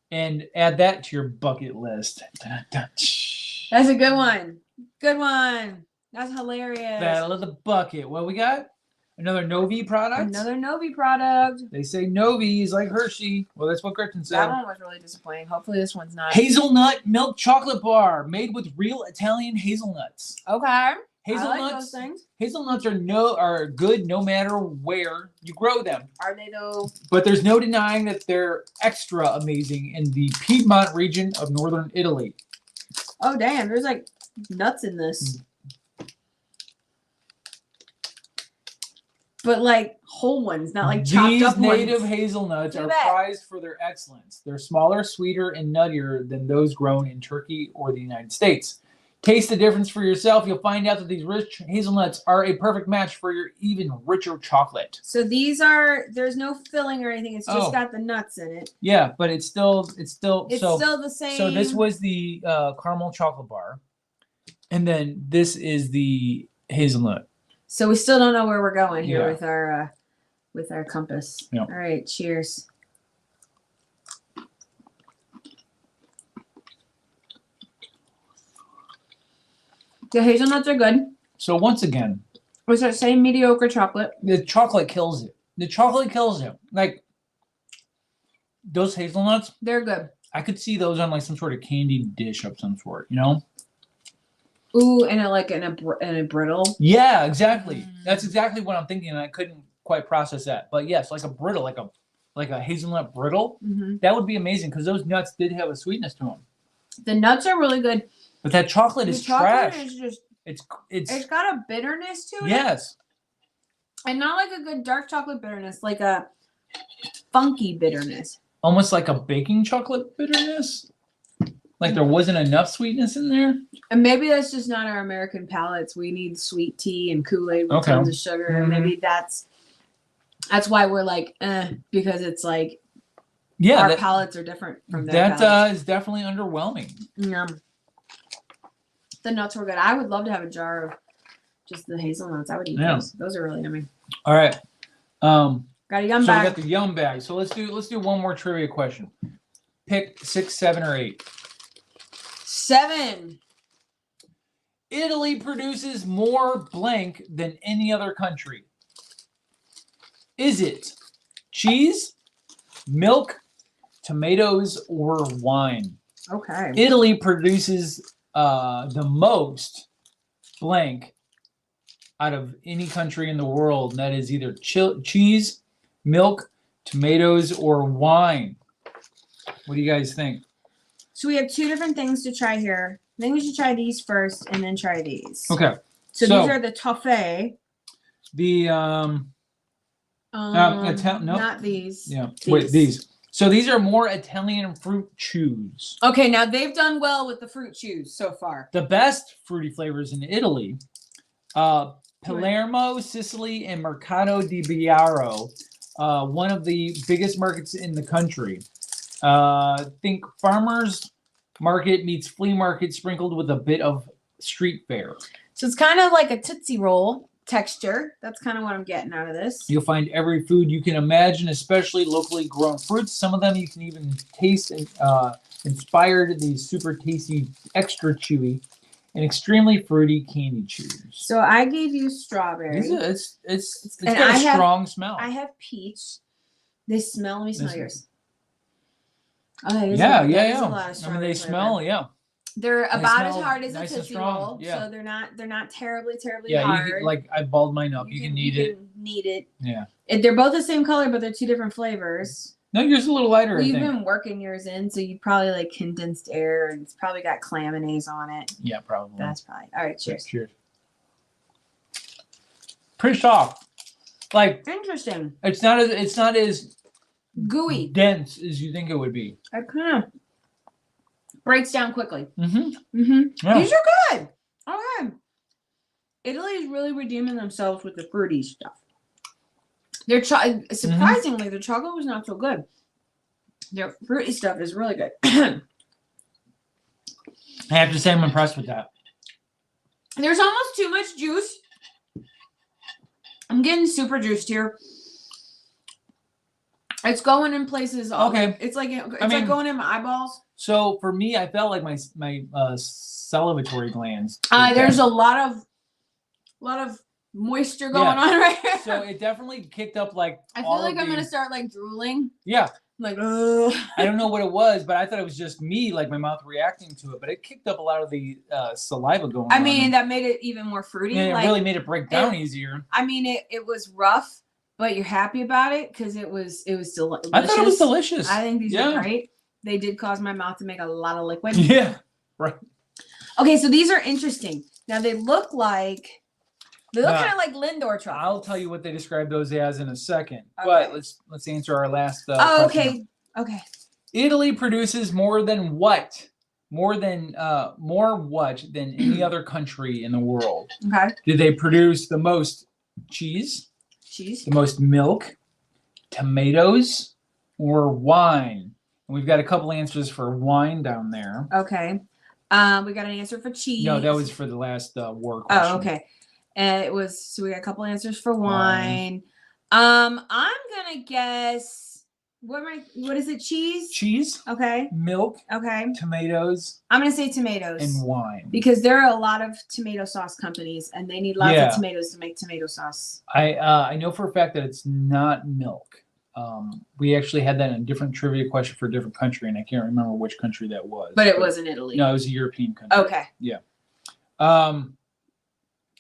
Speaker 2: and add that to your bucket list.
Speaker 1: That's a good one. Good one. That's hilarious.
Speaker 2: Battle of the bucket. What we got? Another Novi product.
Speaker 1: Another Novi product.
Speaker 2: They say Novi is like Hershey. Well, that's what Gretchen said.
Speaker 1: That one was really disappointing. Hopefully this one's not.
Speaker 2: Hazelnut milk chocolate bar made with real Italian hazelnuts.
Speaker 1: Okay. I
Speaker 2: Hazelnuts.
Speaker 1: like those things.
Speaker 2: Hazelnuts are good no matter where you grow them.
Speaker 1: Are they though?
Speaker 2: But there's no denying that they're extra amazing in the Piedmont region of northern Italy.
Speaker 1: Oh damn! There's like nuts in this. But like whole ones, not like chopped up ones.
Speaker 2: These native hazelnuts
Speaker 1: Look
Speaker 2: are
Speaker 1: at that.
Speaker 2: prized for their excellence. They're smaller, sweeter, and nuttier than those grown in Turkey or the United States. Taste the difference for yourself. You'll find out that these rich hazelnuts are a perfect match for your even richer chocolate.
Speaker 1: So these are, there's no filling or anything. It's just got the nuts in it.
Speaker 2: Yeah, but it's still
Speaker 1: the same.
Speaker 2: So this was the caramel chocolate bar, and then this is the hazelnut.
Speaker 1: So we still don't know where we're going here
Speaker 2: Yeah.
Speaker 1: with our compass.
Speaker 2: Yeah.
Speaker 1: All right, cheers. The hazelnuts are good.
Speaker 2: So once again,
Speaker 1: It's that same mediocre chocolate.
Speaker 2: the chocolate kills it. The chocolate kills it. Like those hazelnuts,
Speaker 1: They're good.
Speaker 2: I could see those on like some sort of candy dish of some sort, you know?
Speaker 1: Ooh, and a brittle.
Speaker 2: Yeah, exactly.
Speaker 1: Mm.
Speaker 2: That's exactly what I'm thinking, and I couldn't quite process that. But yes, like a brittle, like a hazelnut brittle,
Speaker 1: Mm-hmm.
Speaker 2: that would be amazing because those nuts did have a sweetness to them.
Speaker 1: The nuts are really good.
Speaker 2: But that chocolate is trash.
Speaker 1: Is just
Speaker 2: It's
Speaker 1: got a bitterness to it.
Speaker 2: yes.
Speaker 1: And not like a good dark chocolate bitterness, like a funky bitterness.
Speaker 2: Almost like a baking chocolate bitterness. Like there wasn't enough sweetness in there.
Speaker 1: And maybe that's just not our American palates. We need sweet tea and Kool-Aid with tons of sugar.
Speaker 2: Mhm.
Speaker 1: Maybe that's why we're like, because it's like
Speaker 2: Yeah,
Speaker 1: our palates are different from their
Speaker 2: that
Speaker 1: palates.
Speaker 2: is definitely underwhelming.
Speaker 1: The nuts were good. I would love to have a jar of just the hazelnuts. I would eat those. Those are really yummy.
Speaker 2: All right.
Speaker 1: Got a yum
Speaker 2: So
Speaker 1: bag.
Speaker 2: we got the yum bag. So let's do one more trivia question. Pick 6, 7, or 8.
Speaker 1: 7.
Speaker 2: Italy produces more blank than any other country. Is it cheese, milk, tomatoes, or wine?
Speaker 1: Okay.
Speaker 2: Italy produces the most blank out of any country in the world, and that is either cheese, milk, tomatoes, or wine. What do you guys think?
Speaker 1: So we have 2 different things to try here. I think we should try these first and then try these.
Speaker 2: Okay.
Speaker 1: So these are the toffee.
Speaker 2: The no.
Speaker 1: Not these.
Speaker 2: Yeah. Wait, these. So these are more Italian fruit chews.
Speaker 1: Okay, now they've done well with the fruit chews so far.
Speaker 2: The best fruity flavors in Italy, Palermo, Sicily, and Mercato di Biaro, one of the biggest markets in the country. Think farmers market meets flea market sprinkled with a bit of street fair.
Speaker 1: So it's kind of like a Tootsie Roll texture. That's kind of what I'm getting out of this.
Speaker 2: You'll find every food you can imagine, especially locally grown fruits. Some of them you can even taste inspired these super tasty, extra chewy, and extremely fruity candy chews.
Speaker 1: So I gave you strawberry.
Speaker 2: It's got a strong smell.
Speaker 1: I have peach. They smell. Let me smell yours. Okay,
Speaker 2: Yeah.
Speaker 1: A lot of
Speaker 2: I mean,
Speaker 1: strawberry
Speaker 2: they
Speaker 1: flavor.
Speaker 2: smell, yeah.
Speaker 1: They're about as
Speaker 2: smell
Speaker 1: hard as
Speaker 2: nice
Speaker 1: a
Speaker 2: and
Speaker 1: Tootsie
Speaker 2: strong,
Speaker 1: Roll,
Speaker 2: yeah.
Speaker 1: so they're not terribly
Speaker 2: Yeah,
Speaker 1: hard.
Speaker 2: you can, like I balled mine up. You can knead it.
Speaker 1: Knead it.
Speaker 2: Yeah.
Speaker 1: They're both the same color, but they're 2 different flavors.
Speaker 2: No, yours is a little lighter,
Speaker 1: Well,
Speaker 2: I
Speaker 1: you've
Speaker 2: think.
Speaker 1: been working yours in, so you probably like condensed air, and it's probably got Clam-O-Naise on it.
Speaker 2: Yeah, probably.
Speaker 1: That's probably all right. Cheers.
Speaker 2: Cheers. Pretty soft. Like
Speaker 1: Interesting.
Speaker 2: it's not as
Speaker 1: Gooey.
Speaker 2: dense as you think it would be.
Speaker 1: It kind of breaks down quickly.
Speaker 2: Mm-hmm.
Speaker 1: Mm-hmm.
Speaker 2: Yeah.
Speaker 1: These are good. Okay. Italy is really redeeming themselves with the fruity stuff. Their surprisingly, the chocolate was not so good. Their fruity stuff is really good.
Speaker 2: I have to say I'm impressed with that.
Speaker 1: There's almost too much juice. I'm getting super juiced here. It's going in places.
Speaker 2: Okay.
Speaker 1: It's like
Speaker 2: like
Speaker 1: going in my eyeballs.
Speaker 2: So for me, I felt like my salivatory glands.
Speaker 1: There's a lot of moisture going on right here.
Speaker 2: So it definitely kicked up like.
Speaker 1: I feel like I'm gonna start like drooling.
Speaker 2: Yeah.
Speaker 1: Like, ugh.
Speaker 2: I don't know what it was, but I thought it was just me, like my mouth reacting to it. But it kicked up a lot of the saliva going on.
Speaker 1: I mean, that made it even more fruity.
Speaker 2: Yeah,
Speaker 1: like,
Speaker 2: it really made it break down easier.
Speaker 1: I mean, it was rough, but you're happy about it because it was delicious.
Speaker 2: I thought it was delicious.
Speaker 1: I think these are great. They did cause my mouth to make a lot of liquid.
Speaker 2: Yeah, right.
Speaker 1: Okay, so these are interesting. Now they look kind of like Lindor truffles.
Speaker 2: I'll tell you what they describe those as in a second.
Speaker 1: Okay.
Speaker 2: But let's answer our last.
Speaker 1: Okay. Okay.
Speaker 2: Italy produces more what than any other country in the world?
Speaker 1: Okay.
Speaker 2: Do they produce the most cheese? The most milk, tomatoes, or wine? And we've got a couple answers for wine down there.
Speaker 1: Okay. We got an answer for cheese.
Speaker 2: No, that was for the last war question.
Speaker 1: Oh, okay. And it was, so we got a couple answers for wine. I'm gonna guess, what is it? Cheese? Okay.
Speaker 2: Milk.
Speaker 1: Okay.
Speaker 2: Tomatoes.
Speaker 1: I'm gonna say tomatoes.
Speaker 2: And wine.
Speaker 1: Because there are a lot of tomato sauce companies and they need lots of tomatoes to make tomato sauce.
Speaker 2: I know for a fact that it's not milk. We actually had that in a different trivia question for a different country, and I can't remember which country that was.
Speaker 1: But it wasn't Italy.
Speaker 2: No, it was a European country.
Speaker 1: Okay.
Speaker 2: Yeah.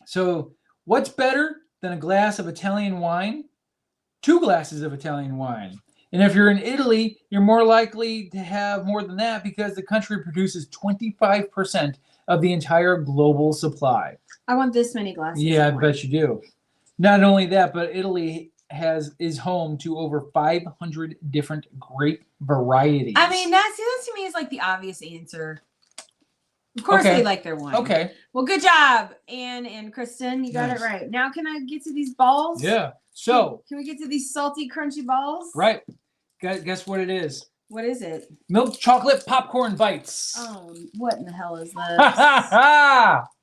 Speaker 2: So what's better than a glass of Italian wine? 2 glasses of Italian wine. And if you're in Italy, you're more likely to have more than that because the country produces 25% of the entire global supply.
Speaker 1: I want this many glasses.
Speaker 2: Yeah, I bet you do. Not only that, but Italy is home to over 500 different grape varieties.
Speaker 1: I mean, that to me is like the obvious answer. Of course they like their wine.
Speaker 2: Okay.
Speaker 1: Well, good job, Anne and Kristen. You got it right. Now can I get to these balls?
Speaker 2: Yeah. So.
Speaker 1: Can we get to these salty, crunchy balls?
Speaker 2: Right. Guess what it is?
Speaker 1: What is it?
Speaker 2: Milk chocolate popcorn bites.
Speaker 1: Oh, what in the hell is this?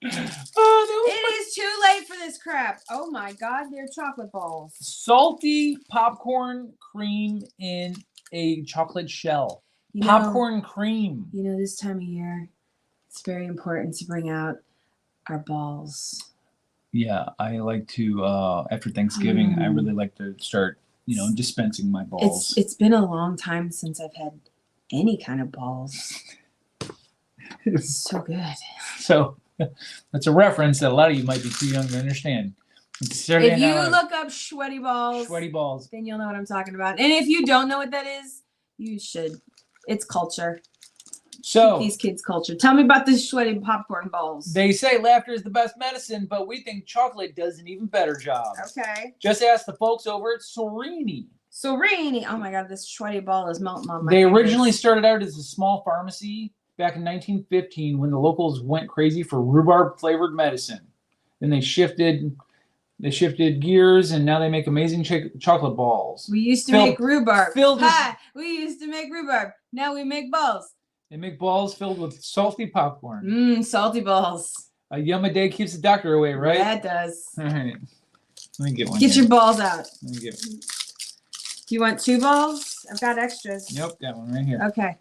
Speaker 1: It is too late for this crap. Oh my God, they're chocolate balls.
Speaker 2: Salty popcorn cream in a chocolate shell. Popcorn cream.
Speaker 1: You know, this time of year, it's very important to bring out our balls.
Speaker 2: Yeah, I like to, after Thanksgiving, I really like to start, dispensing my balls.
Speaker 1: It's been a long time since I've had any kind of balls. It's so good.
Speaker 2: So that's a reference that a lot of you might be too young to understand.
Speaker 1: If you look up sweaty balls, then you'll know what I'm talking about. And if you don't know what that is, you should. It's culture.
Speaker 2: So
Speaker 1: these kids' culture. Tell me about the sweaty popcorn balls.
Speaker 2: They say laughter is the best medicine, but we think chocolate does an even better job.
Speaker 1: Okay.
Speaker 2: Just ask the folks over at Serini.
Speaker 1: Serini. Oh my God, this sweaty ball is melting on my
Speaker 2: They
Speaker 1: fingers.
Speaker 2: originally started out as a small pharmacy back in 1915 when the locals went crazy for rhubarb flavored medicine. Then they shifted gears, and now they make amazing chocolate balls.
Speaker 1: We used to make rhubarb.
Speaker 2: We
Speaker 1: used to make rhubarb. Now we make balls.
Speaker 2: They make balls filled with salty popcorn.
Speaker 1: Salty balls.
Speaker 2: A yum a day keeps the doctor away, right?
Speaker 1: Yeah, it does.
Speaker 2: All right. Let me get one.
Speaker 1: Get your balls out.
Speaker 2: Let me get one.
Speaker 1: Do you want 2 balls? I've got extras.
Speaker 2: Yep, got one right here.
Speaker 1: Okay.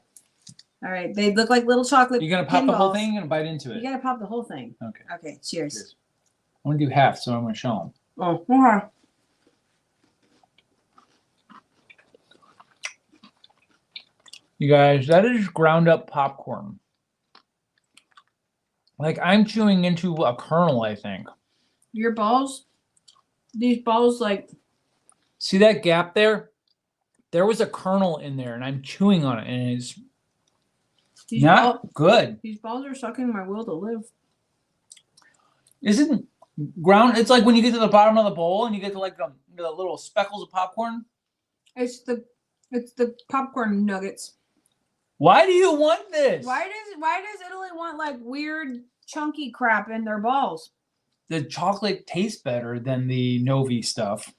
Speaker 1: All right. They look like little chocolate.
Speaker 2: You gonna pop the whole thing and bite into it?
Speaker 1: You gotta pop the whole thing.
Speaker 2: Okay.
Speaker 1: Okay. Cheers.
Speaker 2: I'm gonna do half, so I'm gonna show them.
Speaker 1: Oh, okay.
Speaker 2: You guys, that is ground up popcorn. Like I'm chewing into a kernel, I think.
Speaker 1: Your balls? These balls, like.
Speaker 2: See that gap there? There was a kernel in there, and I'm chewing on it, and it's not good.
Speaker 1: These balls are sucking my will to live.
Speaker 2: Isn't ground? It's like when you get to the bottom of the bowl, and you get to like the little speckles of popcorn.
Speaker 1: It's the popcorn nuggets.
Speaker 2: Why do you want this?
Speaker 1: Why does Italy want like weird chunky crap in their balls?
Speaker 2: The chocolate tastes better than the Novi stuff,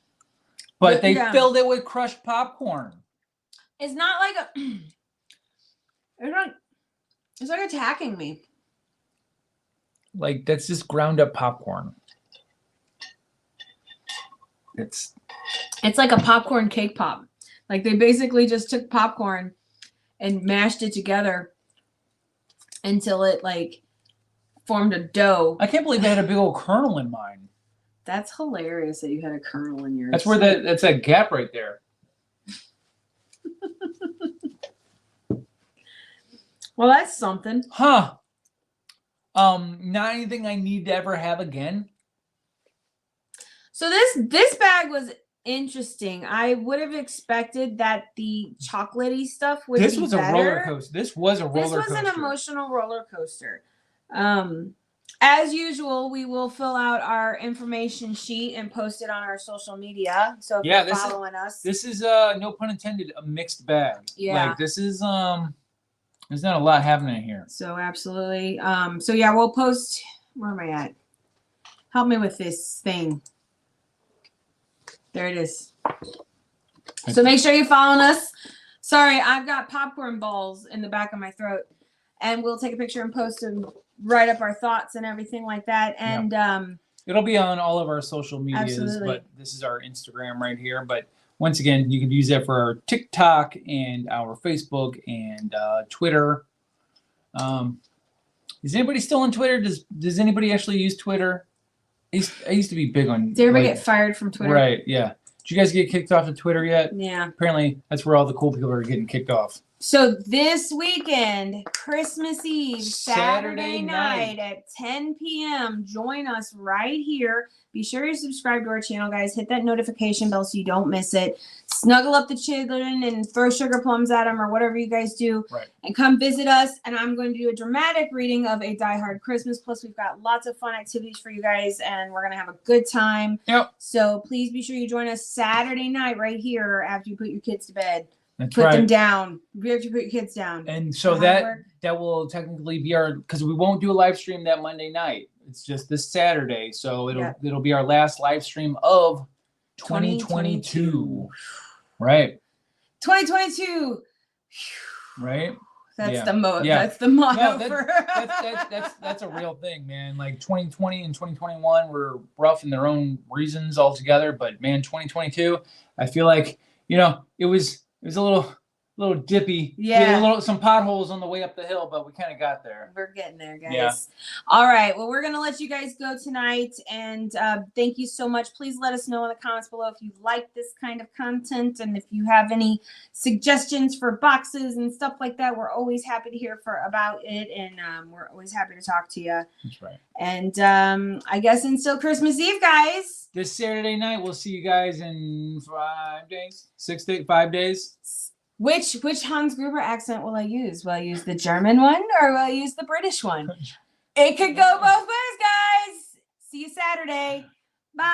Speaker 2: but they filled it with crushed popcorn.
Speaker 1: It's not like a. It's like attacking me.
Speaker 2: Like that's just ground up popcorn. It's
Speaker 1: like a popcorn cake pop. Like they basically just took popcorn and mashed it together until it like formed a dough.
Speaker 2: I can't believe I had a big old kernel in mine.
Speaker 1: That's hilarious that you had a kernel in yours.
Speaker 2: That's where that's that gap right there.
Speaker 1: Well, that's something.
Speaker 2: Huh. Not anything I need to ever have again.
Speaker 1: So this bag was interesting. I would have expected that the chocolatey stuff would
Speaker 2: This
Speaker 1: be
Speaker 2: was
Speaker 1: better.
Speaker 2: a roller coaster. This was a roller
Speaker 1: This was
Speaker 2: coaster.
Speaker 1: an emotional roller coaster. As usual, we will fill out our information sheet and post it on our social media. So if you're following us,
Speaker 2: this is no pun intended, a mixed bag.
Speaker 1: Yeah.
Speaker 2: Like this is there's not a lot happening here.
Speaker 1: So absolutely. So yeah, we'll post. Where am I at? Help me with this thing. There it is. So make sure you're following us. Sorry, I've got popcorn balls in the back of my throat. And we'll take a picture and post and write up our thoughts and everything like that. And
Speaker 2: it'll be on all of our social medias,
Speaker 1: Absolutely.
Speaker 2: but this is our Instagram right here. But once again, you can use that for our TikTok and our Facebook and Twitter. Is anybody still on Twitter? Does anybody actually use Twitter? I used to be big on.
Speaker 1: Did everybody get fired from Twitter?
Speaker 2: Right, yeah. Did you guys get kicked off of Twitter yet?
Speaker 1: Yeah.
Speaker 2: Apparently, that's where all the cool people are getting kicked off.
Speaker 1: So this weekend, Christmas Eve,
Speaker 2: Saturday
Speaker 1: Saturday night at 10 p.m., join us right here. Be sure you subscribe to our channel, guys. Hit that notification bell so you don't miss it. Snuggle up the children and throw sugar plums at them or whatever you guys do.
Speaker 2: Right.
Speaker 1: And come visit us. And I'm going to do a dramatic reading of A Die Hard Christmas. Plus, we've got lots of fun activities for you guys, and we're going to have a good time.
Speaker 2: Yep.
Speaker 1: So please be sure you join us Saturday night right here after you put your kids to bed.
Speaker 2: That's
Speaker 1: Put
Speaker 2: right.
Speaker 1: them down. We have to put your kids down.
Speaker 2: And so
Speaker 1: That
Speaker 2: that will technically be our, because we won't do a live stream that Monday night. It's just this Saturday, so it'll be our last live stream of 2022. Right.
Speaker 1: 2022.
Speaker 2: Right.
Speaker 1: That's
Speaker 2: Yeah.
Speaker 1: the motto.
Speaker 2: Yeah.
Speaker 1: That's the motto
Speaker 2: No,
Speaker 1: for
Speaker 2: that's a real thing, man. Like 2020 and 2021 were rough in their own reasons altogether, but man, 2022, I feel like, you know, it was a little dippy.
Speaker 1: Yeah.
Speaker 2: We had some potholes on the way up the hill, but we kind of got there.
Speaker 1: We're getting there, guys.
Speaker 2: Yeah.
Speaker 1: All right. Well, we're going to let you guys go tonight. And thank you so much. Please let us know in the comments below if you like this kind of content. And if you have any suggestions for boxes and stuff like that, we're always happy to hear about it. And we're always happy to talk to you.
Speaker 2: That's right.
Speaker 1: And I guess until Christmas Eve, guys.
Speaker 2: This Saturday night, we'll see you guys in 5 days, 5 days.
Speaker 1: Which Hans Gruber accent will I use? Will I use the German one or will I use the British one? It could go both ways, guys. See you Saturday. Bye.